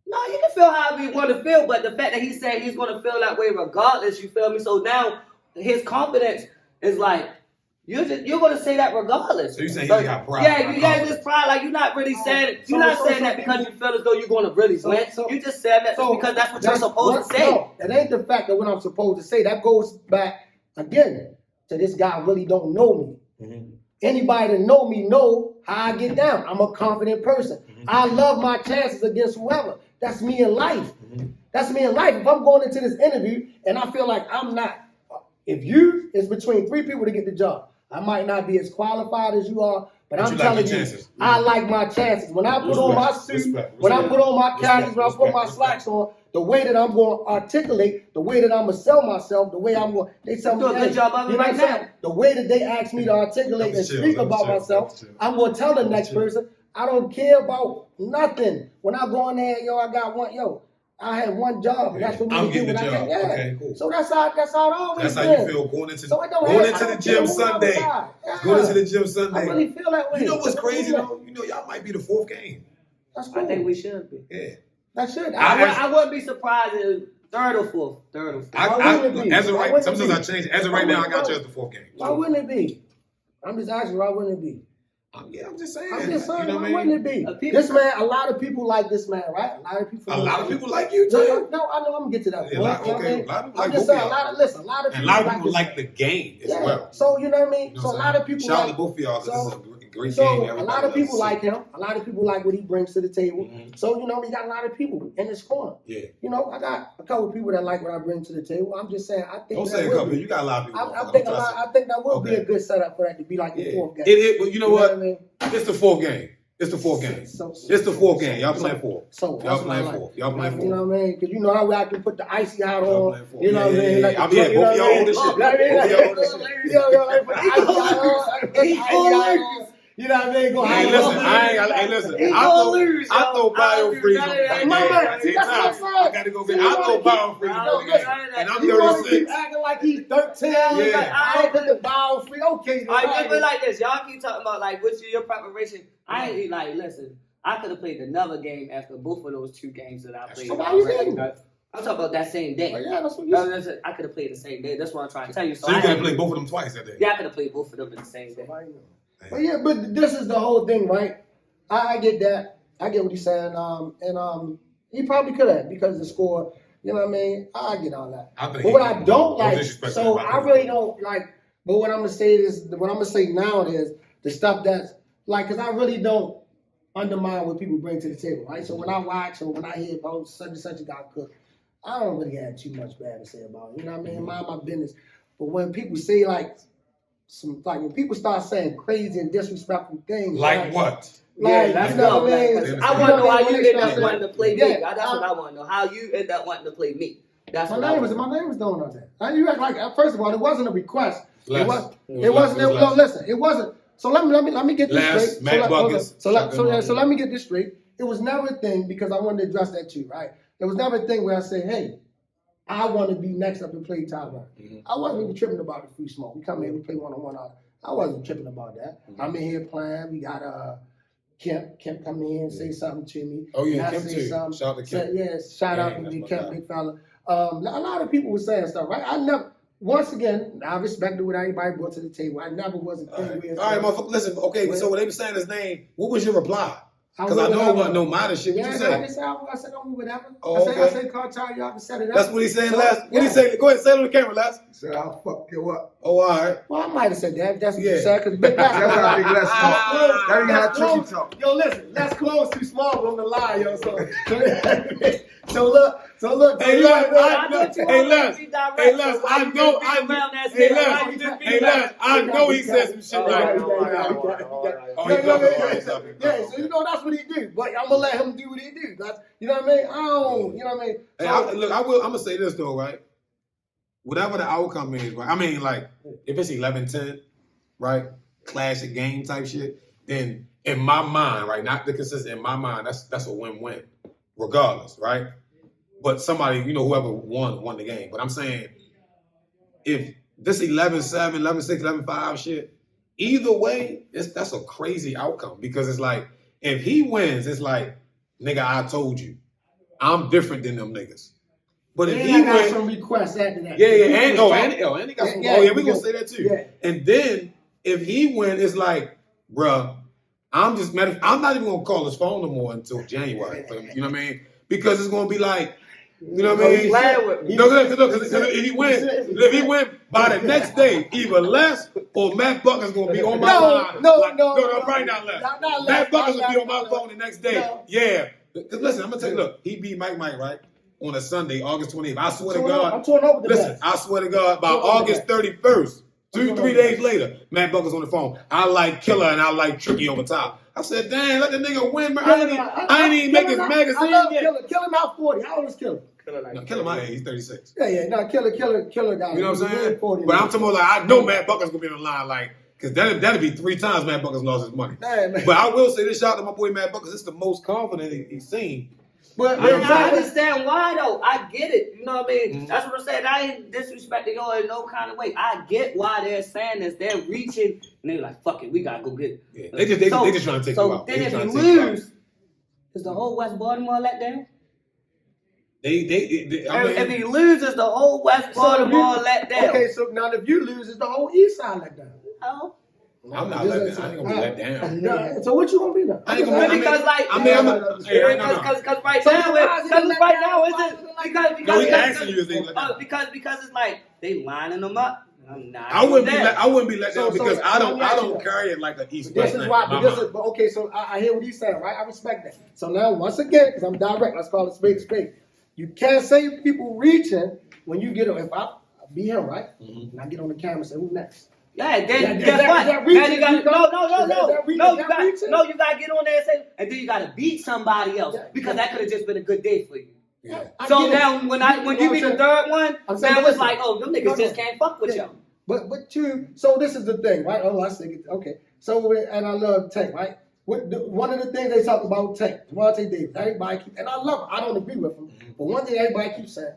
No, you can feel however you want to feel, but the fact that he said he's gonna feel that way regardless, you feel me? So now his confidence is like you're gonna say that regardless. So you saying he got pride? Yeah, you got this pride. Like you're not really saying it. You're not saying that because you feel as though you're gonna really win. You just said that because that's what you're supposed to say. No, it ain't the fact of what I'm supposed to say. That goes back again to this guy really don't know me. Mm-hmm. Anybody that know me know how I get down. I'm a confident person. Mm-hmm. I love my chances against whoever. That's me in life. Mm-hmm. That's me in life. If I'm going into this interview and I feel like I'm not, it's between 3 people to get the job. I might not be as qualified as you are, but I'm telling you, I like my chances. When I put on my suit, when I put on my khakis, when I put my slacks on, the way that I'm going to articulate, the way that I'm going to sell myself, the way I'm going to, they tell me, you know what I'm saying? The way that they ask me to articulate and speak about myself, I'm going to tell the next person, I don't care about nothing. When I go in there, I had one job, and that's what I'm getting the job. Okay, cool. So that's how it always been. That's how you feel going into the gym Sunday. Going into the gym Sunday. I really feel that way. You know what's crazy though? You know y'all might be the 4th game. That's cool. I think we should be. Yeah. That should. I wouldn't be surprised if 3rd or 4th. 3rd or 4th. As of right, sometimes I change. As of right now, I got you as the 4th game. Why wouldn't it be? I'm just asking. Why wouldn't it be? Yeah, I'm just saying. You know why wouldn't it be? People, this man, a lot of people like this man, right? A lot of people like you too. No, I know. I'm gonna get to that. Yeah, a lot of people like just saying, a lot of people like the game as well. So you know what I mean. So a lot of people. Shout out to both of y'all. This is a great so game. A lot of people like him. A lot of people like what he brings to the table. Mm-hmm. So we got a lot of people in this corner. Yeah. I got a couple of people that like what I bring to the table. I'm just saying. I think don't say a couple. You got a lot of people. I think that will be a good setup for that to be like the 4th game. It is, but you know what? It's the 4th game. It's the 4th game. It's the 4th game. Y'all playing 4. Y'all playing 4. Y'all playing 4. You know what I mean? Because how I can put the icy hat on. You know what I mean? Like I'm here. Both of y'all old as shit. Both of y'all old as shit. You know what I mean? Hey, listen. I throw biofreeze on the game. I gotta go get. I throw biofreeze on the game, and I'm 36. Acting like he's 13. Yeah. I put the biofreeze. Okay. All right, but like this, y'all keep talking about like what's your preparation. I ain't like listen. I could have played another game after both of those 2 games that I played. So why you didn't? I'm talking about that same day. Yeah, that's what you said. I could have played the same day. That's what I'm trying to tell you. So you gotta play both of them twice that day. Yeah, I could have played both of them in the same day. But but this is the whole thing, right? I get that. I get what he's saying. He probably could have because the score. You know what I mean? I get all that. But what I don't like, so I really don't like. But what I'm gonna say is, what I'm gonna say now is the stuff that's like, because I really don't undermine what people bring to the table, right? So when I watch or when I hear about such and such a guy cook, I don't really have too much bad to say about it. You know what I mean? Mind my business. But when people say when people start saying crazy and disrespectful things, like what? Like, that's you know what I mean? I want to know how you end up wanting to play me. That's what I want to know. How you end up wanting to play me. That's my name was doing all that. You act like, first of all, it wasn't a request. It wasn't. So let me get this straight. So let me get this straight. It was never a thing because I wanted to address that too, right? It was never a thing where I say, hey, I want to be next up and play Tyler. Mm-hmm. I wasn't even tripping about the free smoke. We come here, we play one-on-one. I wasn't tripping about that. Mm-hmm. I'm in here playing. We got Kemp come in here and say something to me. Oh yeah, and Kemp too. Shout out to Kemp. Shout out to me, Kemp, big fella. A lot of people were saying stuff, right? I never. Once again, I respected what everybody brought to the table. I never was a thing. All right, motherfucker. Listen, okay. So when they were saying his name, what was your reply? Because I know it wasn't no minor shit. What you say? I said, don't whatever. Oh, I said, Cartel, y'all can set it up. That's what he said last. What he say? Go ahead, say it on the camera, Les. He said, I'll fuck you up. Oh, all right. Well, I might have said that. That's what you said. Because Big That's how Big Les talk. That ain't how tricky talk. Yo, listen, Les close too small for him to lie, yo. So look. Hey, Les, I know he said some shit like that. Yeah, so you know that's what he do. But I'm gonna let him do what he do. That's, you know what I mean? You know what I mean? Hey, I'm gonna say this though, right? Whatever the outcome is, right? I mean, like, if it's 11-10, right? Classic game type shit, then in my mind, right? Not the consistent, in my mind, that's a win-win, regardless, right? But somebody, whoever won the game. But I'm saying, if this 11-7, 11-6, 11-5 shit, either way, that's a crazy outcome. Because it's like, if he wins, it's like, nigga, I told you. I'm different than them niggas. But if he got wins, some requests after that. and he got some. We gonna say that too. Yeah. And then if he wins, it's like, bruh, I'm not even gonna call his phone no more until January. You know what I mean? Because it's gonna be like, you know what I mean? Because if he win by the next day, either Les or Matt Buckner's gonna be on my line. No, probably not Les. Matt Buckner's gonna be on my phone the next day. No. Yeah. Because listen, I'm gonna tell you, look, he beat Mike, right? On a Sunday, August 28th. I swear to God. I'm torn over the listen, I swear to God, by August 31st, 3 days later, Matt Buckner's on the phone. I like Killer and I like Tricky over top. I said, dang, let the nigga win, man. I ain't even make his magazine yet. Killer not 40. How old is Killer? Killer my age, he's 36. Yeah. No, Killer guy. You know what I'm saying? But I'm talking about, like, I know Matt Buckner's gonna be on the line, like, because that'd be 3 times Matt Buckner's lost his money. Man. But I will say this, shout out to my boy Matt Buckner. This is the most confident he's seen. But I understand why though. I get it. You know what I mean? Mm-hmm. That's what I'm saying. I ain't disrespecting y'all in no kind of way. I get why they're saying this. They're reaching and they're like, "Fuck it, we gotta go get it." Yeah, they just trying to take you out. So then if you lose, is the whole West Baltimore let down? If he loses, the whole West Baltimore let down. Okay, so now if you lose, is the whole East Side let down? Oh. I'm not letting down. I ain't gonna be let down. So what you gonna be now? I ain't gonna be because right now it's because it's like they lining them up. I wouldn't be let down because I don't carry it like an East West. This is why. But okay, so I hear what he's saying, right? I respect that. So now once again, because I'm direct, let's call it spade to spade. You can't say people reaching when you get if I be him, right? And I get on the camera and say, who's next? Yeah, then guess what? Now you got you gotta get on there and say, and then you gotta beat somebody else because that could have just been a good day for you. Yeah, so now when you be the third one, now it's like, oh, them niggas just can't fuck with y'all. But so this is the thing, right? Oh, I see. Okay. So and I love Tank, right? One of the things they talk about Tank, Devontae Davis, everybody and I love him. I don't agree with him, but one thing everybody keeps saying,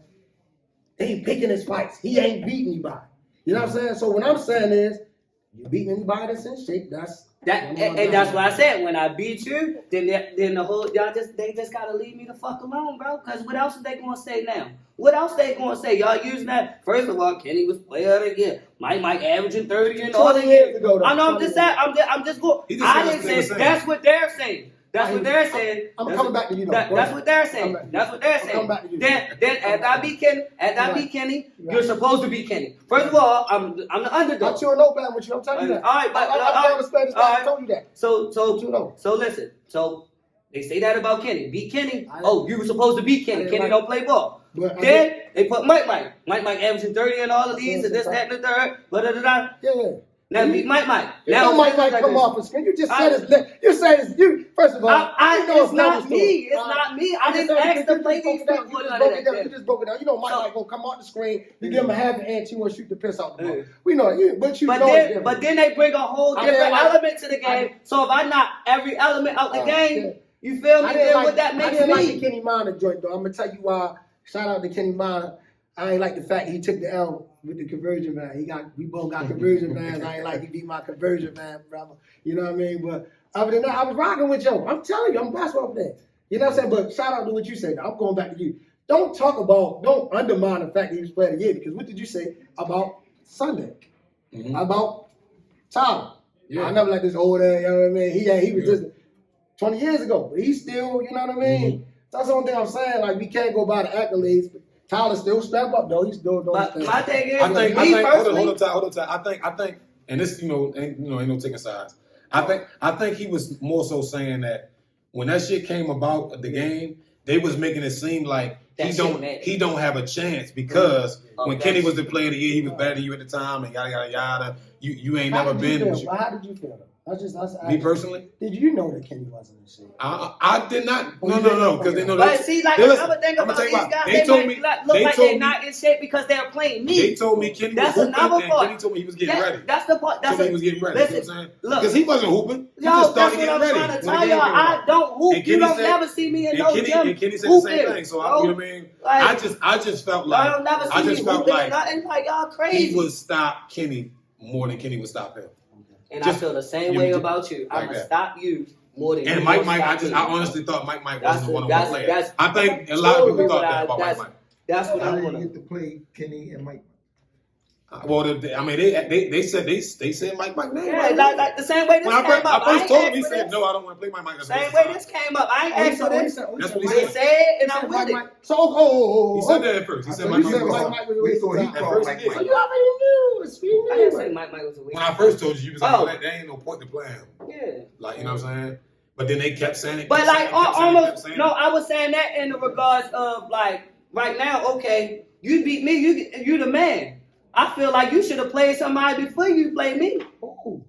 he picking his fights. He ain't beating anybody. You know what I'm saying? So what I'm saying is, you beating anybody that's in shape, that's what I said. When I beat you, then the whole they just gotta leave me the fuck alone, bro. Cause what else are they gonna say now? What else they gonna say? Y'all using that? First of all, Kenny was player of the year. Mike averaging 30 and all the years ago. I know. I'm just saying. I'm just going. I didn't say that's what they're saying. That's what they're saying. I'm coming back to you. That's what they're saying. That's what they're saying. Then after I beat Kenny, you're supposed to beat Kenny. First of all, I'm the underdog. I'm sure no bad with you. I'm telling you that. All right, but I told you that. So listen. So they say that about Kenny. Beat Kenny. Oh, you were supposed to beat Kenny. Kenny don't play ball. Then they put Mike averaging 30 and all of these and this, that, and the third. Blah, blah, blah, blah. Yeah. Now beat Mike. Now Mike come off the screen. You just said his. You said his. You first of all. It's not me. It's not me. I didn't ask to play these people. You just broke it down. You know Mike gonna come off the screen. You give him a half an inch. He want to shoot the piss out the ball. We know it. But then they bring a whole different element to the game. So if I knock every element out the game, you feel me? Then what that makes me? I didn't like the Kenny Minor joint though. I'm gonna tell you why. Shout out to Kenny Minor. I ain't like the fact he took the L with the conversion van. We both got conversion vans. I ain't like he beat my conversion van, brother. You know what I mean? But other than that, I was rocking with Joe. I'm telling you, I'm a basketball player. You know what I'm saying? But shout out to what you said. I'm going back to you. Don't undermine the fact that he was playing the year, because what did you say about Sunday? About Tyler? Yeah. I never like this old ass, you know what I mean? He was just 20 years ago, but he's still, you know what I mean? That's the only thing I'm saying. Like, we can't go by the accolades, but Tyler still step up though. He's still doing his thing. My thing is, hold on, Ty. I think, and this, ain't no taking sides. I think he was more so saying that when that shit came about the game, they was making it seem like he don't have a chance because when Kenny was the player of the year, he was better than you at the time, and yada yada yada. You ain't never been. How did you feel? Me personally? Did you know that Kenny wasn't in shape? I did not. No, because they know that. But see, like another thing about these guys, they might look like they're not in shape because they're playing me. They told me Kenny was hooping, and Kenny told me he was getting ready. That's the part. He was getting ready. Listen, you know what I'm saying? Because he wasn't hooping. He yo, just started that's what getting I'm ready. trying to tell y'all. I don't hoop. You don't never see me in no gym. And Kenny said the same thing. So you know what I mean? I just felt like y'all never see me hooping or nothing. Like y'all crazy. He would stop Kenny more than Kenny would stop him. And I feel the same way about you. I'm gonna stop you more than. And Mike, I honestly thought Mike wasn't a one-on-one player. I think a lot of people thought that about Mike. That's what I want to get to play Kenny and Mike. Well, they said Mike name. Yeah, like the same way this came up. I first told him, he said, no, I don't want to play Mike. Same way this came up. I ain't asked for this. That's what he They said, and I'm with it. So, he said that at first. He said Mike was a We thought he called Mike. So you already knew. I didn't say Mike was a weak. When I first told you was like, there ain't no point to play him. Yeah. Like, you know what I'm saying? But then they kept saying it. But like almost, no, I was saying that in the regards of like, right now, okay, you beat me, you the man. I feel like you should have played somebody before you played me. Ooh.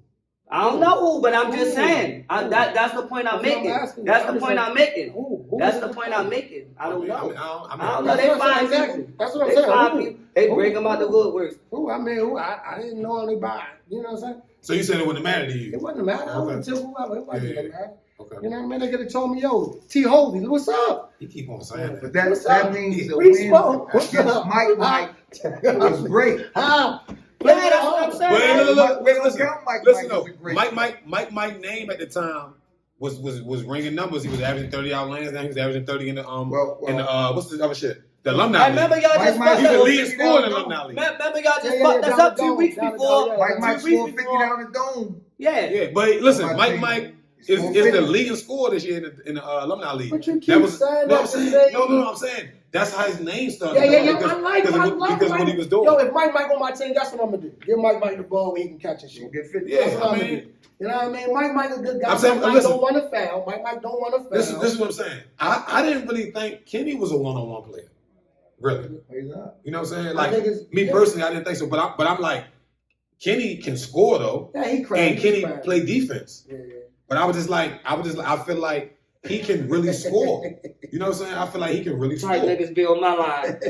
I don't know who, but I'm just saying. That's the point I'm making. That's the point I'm making. That's the point I'm making. I don't know. I don't know. They find people. That's what I'm saying. They bring them out the woodworks. I didn't know anybody. You know what I'm saying? So you said it wouldn't matter to you? It wouldn't matter. I wouldn't tell whoever. It wasn't matter. Okay. You know what I mean? They could have told me, yo, T. Holdy, what's up? He keep on saying But that. that means the win against Mike was great. Yeah, that's what I'm saying. Mike name at the time was ringing numbers. He was averaging 30 out lanes. Now he was averaging 30 in the what's the other shit? The alumni. I remember y'all just fucked He's the up. leading scorer in the alumni league. Remember y'all just fucked us up 2 weeks before. Mike scored 50 down the dome. Yeah, but listen, Mike is the leading scorer this year in the alumni league. But you keep saying that. No, I'm saying that's how his name started. Yeah. Because what he was doing. Yo, if Mike on my team, that's what I'm gonna do. Give Mike the ball where he can catch and shoot. Get 50. Yeah, I mean, you know what I mean? Mike a good guy. I'm saying, Mike don't want to foul. Mike don't want to foul. This is what I'm saying. I didn't really think Kenny was a one-on-one player. Really. He's not. You know what I'm saying? Like me personally, I didn't think so. But I'm like, Kenny can score though. Yeah, he crazy. And Kenny play defense. Yeah. But I feel like he can really score. You know what I'm saying? I feel like he can really score. Tight niggas be on my line.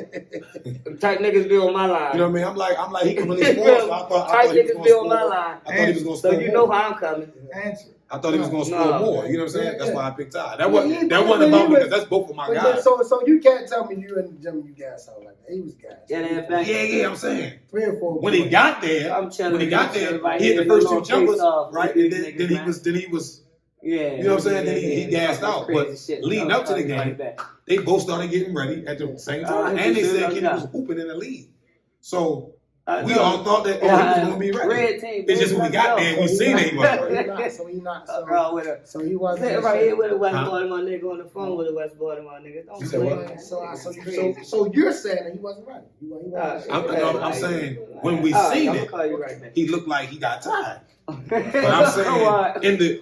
Tight niggas be on my line. You know what I mean? I'm like he can really score. So I thought tight niggas be on my line. I thought he was gonna score. So you know how I'm coming. Answer. I thought he was gonna score more. You know what I'm saying? That's why I picked Ty. That wasn't about me because that's both of my guys. So you can't tell me you in the gym you gas out like that. He was gas. Yeah. I'm saying 3 or 4. When he got there, he hit the first 2 jumpers, right? And then he was. Yeah, you know what I'm saying? Then he gassed out. But leading up to the game, they both started getting ready at the same time. And they said Kenny was hooping in the lead. So we all thought that he was going to be ready. It's just when we got there, we seen that he wasn't ready. So he not. So he wasn't. Sitting right here with a West Baltimore nigga on the phone with a West Baltimore nigga. Don't play. So you're saying that he wasn't ready? I'm saying when we seen it, he looked like he got tired. But I'm saying in the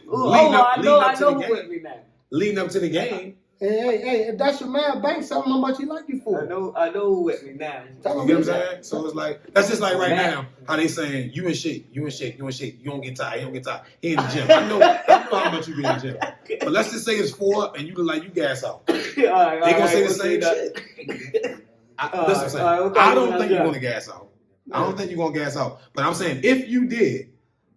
leading up to the game. Hey, if that's your man, Banks, tell him how much he like you for. I know who with me now. You get what I'm saying? So it's like that's just like right now how they saying you in shape. You don't get tired. He in the gym. I know how much you be in the gym. But let's just say it's 4 and you look like you gas out. They gonna say the same shit. Listen, I don't think you're gonna gas out. I don't think you're gonna gas out. But I'm saying if you did,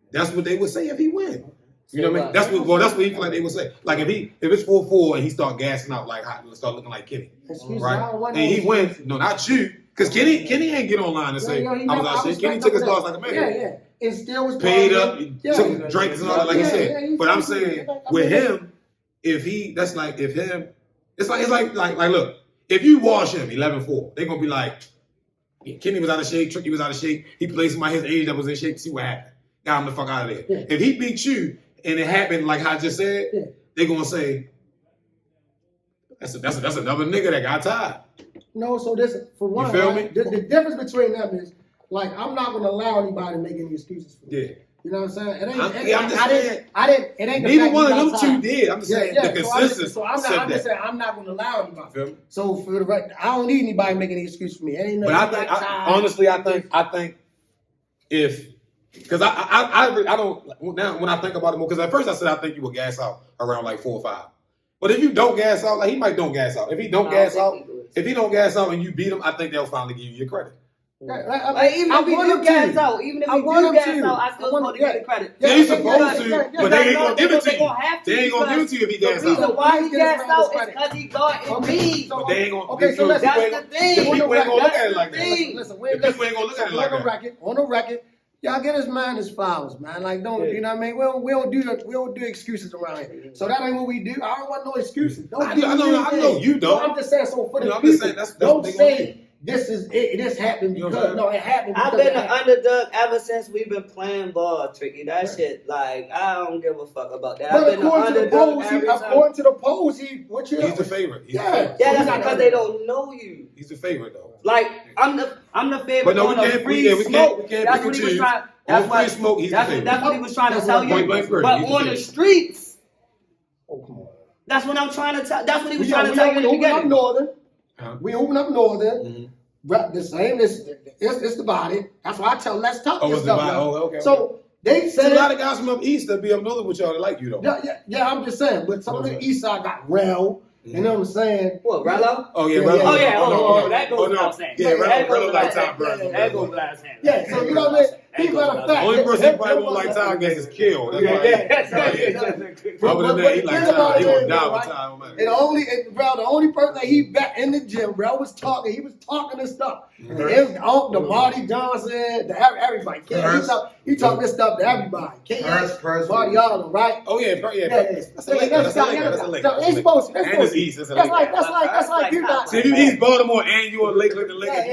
that's what they would say if he win. You know what I mean? That's what he feel like they would say. Like if it's 4-4 and he start gassing out like hot, start looking like Kenny, right? And he wins. No, not you, Because Kenny ain't get online and say, I was out shit. Kenny took his loss like a man. Yeah. And still was paid up, took drinks and all that, like you said. But I'm saying, with him, it's like, look, if you wash him 11-4, they're going to be like, Kenny was out of shape, Tricky was out of shape. He played somebody his age that was in shape, see what happened. Got him the fuck out of there. Yeah. If he beat you and it happened like I just said, they're going to say, that's another nigga that got tired. No, so this, for one, you feel me? The difference between them is, like, I'm not going to allow anybody to make any excuses for me. Yeah. You know what I'm saying? It ain't neither one of them two did. I'm just saying the consensus. So I'm just saying I'm not going to allow anybody. So for the record, I don't need anybody making any excuse for me. It ain't nothing. But honestly, I think if, because I don't, now when I think about it more, because at first I said I think you will gas out around like 4 or 5. But if you don't gas out, like he might don't gas out. If he don't gas out and you beat him, I think they'll finally give you your credit. Like, even if you do gas out, I still want to get the credit. Yeah, he's supposed to, but they ain't gonna give it to you. They ain't gonna give it to you if he gas out. The reason why he gassed out is because he guarding me. But they ain't gonna. Okay, so that's the thing. People ain't gonna look at it like that. Listen, people ain't gonna look at it like that. On the record, y'all get his man his flowers, man. Like, don't you know what I mean? We don't do excuses around here. So that ain't what we do. I don't want no excuses. I know you don't. So I'm just saying. So for the people, don't say this is it. This happened because no, it happened. I've been an underdog ever since we've been playing ball, Tricky. That shit, like, I don't give a fuck about that. But according to the polls, he's the favorite. Yeah, that's because they don't know you. He's the favorite though. Like, I'm the favorite. But no, we can't free smoke. That's what he was trying. That's what smoke. That's what he was trying to tell you. But on the streets, oh come on. That's what I'm trying to tell. That's what he was trying to tell you. We open up Northern. The same. It's the body. That's why I tell them, let's talk this stuff. Okay. So they said a lot of guys from up east that be up northern with y'all that like you though. Yeah. I'm just saying. But some of the east side got Rel. You know what I'm saying? What, Rello? Oh yeah, Rello. Oh, that goes without saying. Yeah, Rello like top burns. That goes without saying. Yeah, so you know what I mean? He got a fact. Only person he probably won't like time against is Kill. Other than that, he like time. He gonna die with time. And the only person that he bet in the gym, Rel was talking. He was talking this stuff. The Marty Johnson, everybody. He talking this stuff to everybody. Marty Allen, right? Oh yeah. That's a link. It's supposed to. And it's east. That's like you not. See, if you east Baltimore and you on Lake,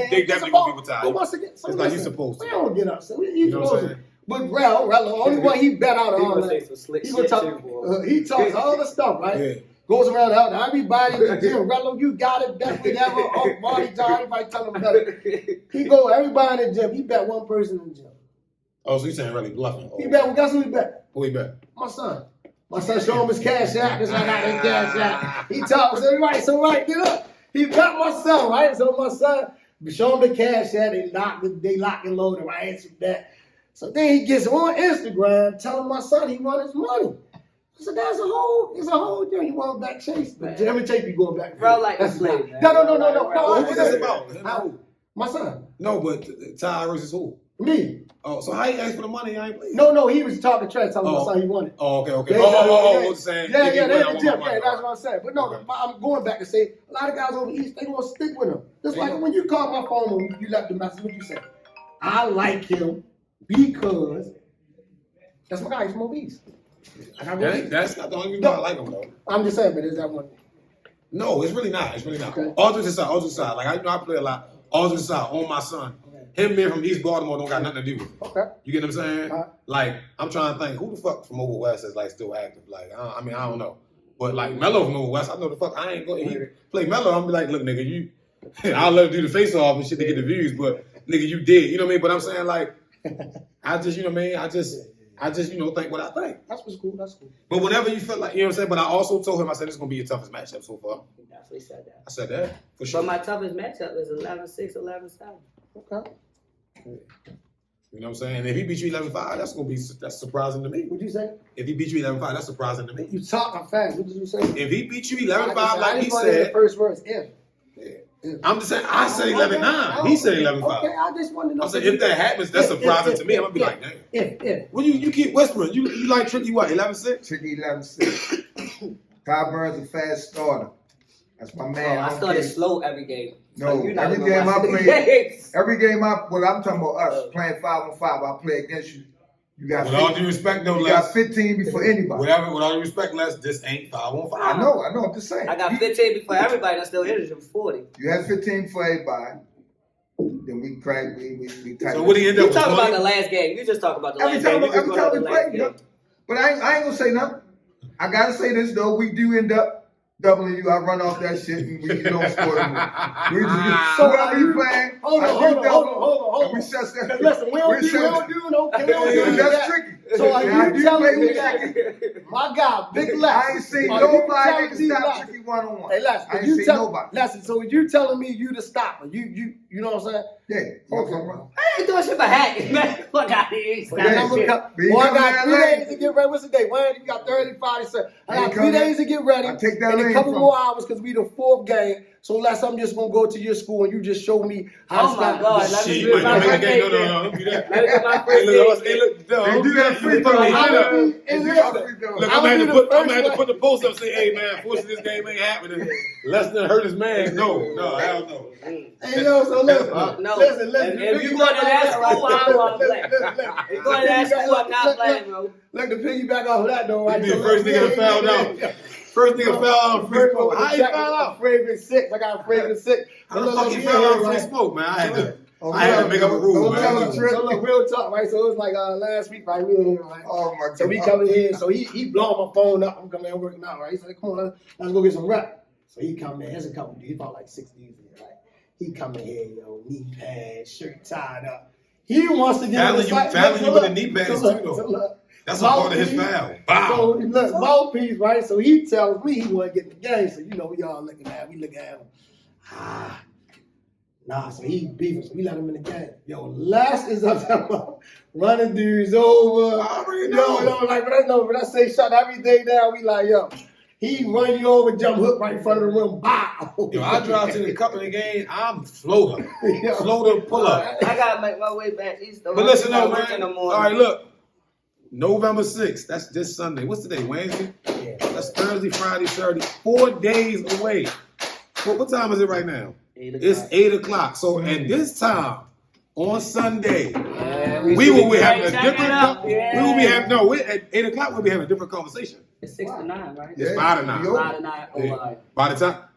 they definitely gonna be with time. It's like you supposed to. We don't get upset. You know what I'm saying? But Rel, the only one he bet out of all that. He talks all the stuff, right? Yeah. Goes around out to everybody in the gym. Rello, you got it, best thing ever. Oh, Marty John, everybody tell him about it. He go, everybody in the gym. He bet one person in the gym. Oh, so you're saying really bluffing? He bet, guess who he bet? Who he bet? My son. My son showed him his cash app. This I got his cash app. He talks, so right, get up. He bet my son, right? So my son, show him the cash app. They lock and load him. I answered that. So then he gets on Instagram telling my son he won his money. So it's a whole thing. You want back chase, but let me take you going back. Bro, like a slave. No. What's this about? My son. No, but Ty versus who? Me. Oh, so how you ask for the money? I ain't playing. No, he was talking trash, telling my son he won it. Oh, okay. They Saying. Yeah, they're in the gym. Yeah, that's what I'm saying. But no, I'm going back to say a lot of guys over east, they gonna stick with him. Just like when you call my phone and you left the message, what you say? I like him because that's my guy. He's from East. That's not the only reason I like him though. I'm just saying, but is that one? No, it's really not. Okay. All due aside. Like I play a lot. All due aside, on my son. Him being from East Baltimore don't got nothing to do with it. Okay. You get what I'm saying? Like, I'm trying to think, who the fuck from over west is like still active? Like, I don't know. But like Mello from over west, I know the fuck I ain't going. He play Mello, I'm be like, look, nigga, you. I'll let him do the face off and shit to get the views, but nigga, you did. You know what I mean? But I'm saying like, I just, you know what I mean? I just, think what I think. That's cool. But whenever you feel like, you know what I'm saying? But I also told him, I said, this is going to be your toughest matchup so far. He definitely said that. I said that, for sure. But my toughest matchup is 11-6, 11-7. Okay. You know what I'm saying? And if he beat you 11-5, that's surprising to me. What'd you say? If he beat you 11-5, that's surprising to me. You talking fast. What did you say? If he beat you 11-5, like he said. The first verse, if. I'm just saying, I said 11-9. He said 11-5. Okay, I just wanted to know. I'm saying, if that happens, that's surprising to me. I'm going to be like, damn. If. Well, you keep whispering. You like Tricky what, 11-6? Tricky 11-6. Ty Burns a fast starter. That's my man. I started slow every game. No, So every game I play, I'm talking about us playing 5-on-5. I play against you. You got. With all due respect, though, you got 15 before anybody. With all due respect, Les, this ain't 5-on-5. I know. I'm just saying. I got 15 before everybody. I still hit it 40. You had 15 for everybody. Then we cracked. We So what do you end up You with? talk about the last game. You just talk about the last game. Every time we play, but I ain't gonna say nothing. I gotta say this though. We do end up doubling you. I run off that shit and we don't score anymore. So whoever you playing, hold on. We shut that. Listen, we don't do That's tricky. So are you telling me that, my God, Big Les? I ain't seen nobody can stop Tricky one-on-one. Hey, Les, I ain't seen nobody. Listen, so you telling me you the stopper? You know what I'm saying? Yeah. Okay. I ain't doing shit but hacking, man. Fuck out here. Boy, I got 3 days to get ready. What's the day? Wednesday, you got 30, 40, so I got 3 days to get ready. I take that and a couple more hours because we the 4th game. So Les, I'm just gonna go to your school and you just show me how to stop. Oh my God, let me do my first game. No, don't do that. Let me do my first game. Look, They do that free throw. Look, I'm gonna have to put the post up and say, hey man, fortunately this game ain't happening. Less than hurt his man. No, hell no. Hey yo, so listen, no. listen. If you going to that school, I'm playing. If you going to that school, I'm not playing, bro. Look, to piggyback off that though, right? You be the first nigga that fouled out. First nigga fell out on free smoke. How you foul out? Fragrance 6. I got fragrance 6. How the fuck you foul out on free smoke, man? I had to make up a rule, man. So look, real talk, right? So it was like last week, right? We were here, right? Oh my God. So we coming here. So he blowing my phone up. I'm coming in working out, right? He said, come on, let's go get some rep. So he come in. There's a couple dudes. He about like 6 dudes here, right? He come in here, yo, knee pads, shirt tied up. He wants to get fouling you with the knee pads too, though. That's a part of his foul. Wow. So look, mouthpiece, right? So he tells me he want to get in the game. So you know, we look at him. Nah, so he beefing. So we let him in the game. Yo, Les is up there running dudes over. I already know. When I say shut everything down, we like, yo, he run you over, jump hook right in front of the rim. Bow. Yo, I drive to the cup of the game. I'm floater. Floater pull up. I gotta make my way back east. But listen, though, man. All right, look. November 6th. That's this Sunday. What's today? Wednesday? Yeah. That's Thursday, Friday, Saturday. 4 days away. What time is it right now? 8 o'clock. It's 8 o'clock. So at this time on Sunday, we will be having a different. Yeah. We will be having at 8 o'clock. We'll be having a different conversation. It's 6 to 9, right? It's 5 to 9. 5 to 9. Oh, Yeah.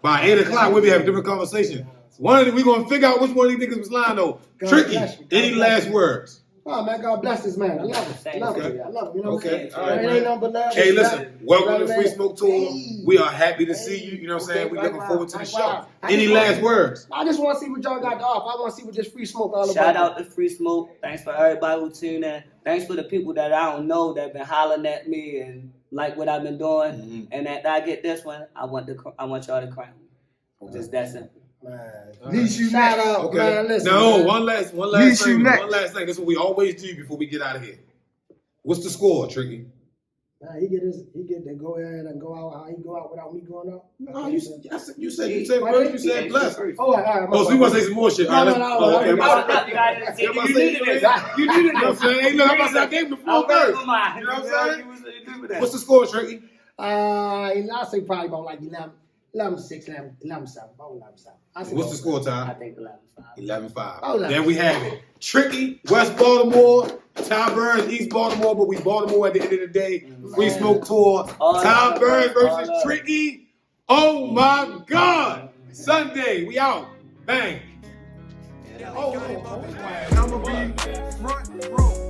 By 8 o'clock, we'll be having a different conversation. We're gonna figure out which one of these niggas was lying though. Tricky. Any last words? Oh man, God bless this man. I love it. I love it. You know what I'm saying? All right, It ain't nothing but love. Hey, listen, welcome to Free Smoke Tour. Hey. We are happy to see you. You know what I'm saying? We're looking forward to the show. Any last words? I just want to see what y'all got to offer. I want to see what this Free Smoke all about. Shout out to Free Smoke. Thanks for everybody who tuned in. Thanks for the people that I don't know that been hollering at me and like what I've been doing. Mm-hmm. And after I get this one, I want y'all to crown me. Just that simple. Man. Shout out, man. Listen, no, man. one last thing. One last thing. This is what we always do before we get out of here. What's the score, Tricky? Nah, he get to go ahead and go out. How he go out without me going out? No, you said first. You said blessed. Oh, all right. Oh, so you want to say some more shit? No. Okay. You needed this. You needed this. Hey, look, I'm about to say I gave him the floor first. You know what I'm saying? What's the score, Tricky? I'll say probably about like 11-6, 11-7, about 11-7. What's the score, I Ty? think 11-5. Oh, Then we have it. Tricky, West Baltimore. Ty Burns, East Baltimore, but we Baltimore at the end of the day. Free Smoke Tour. Ty Burns versus Tricky. Oh my God. Sunday, we out. Bang. I'm gonna be front row.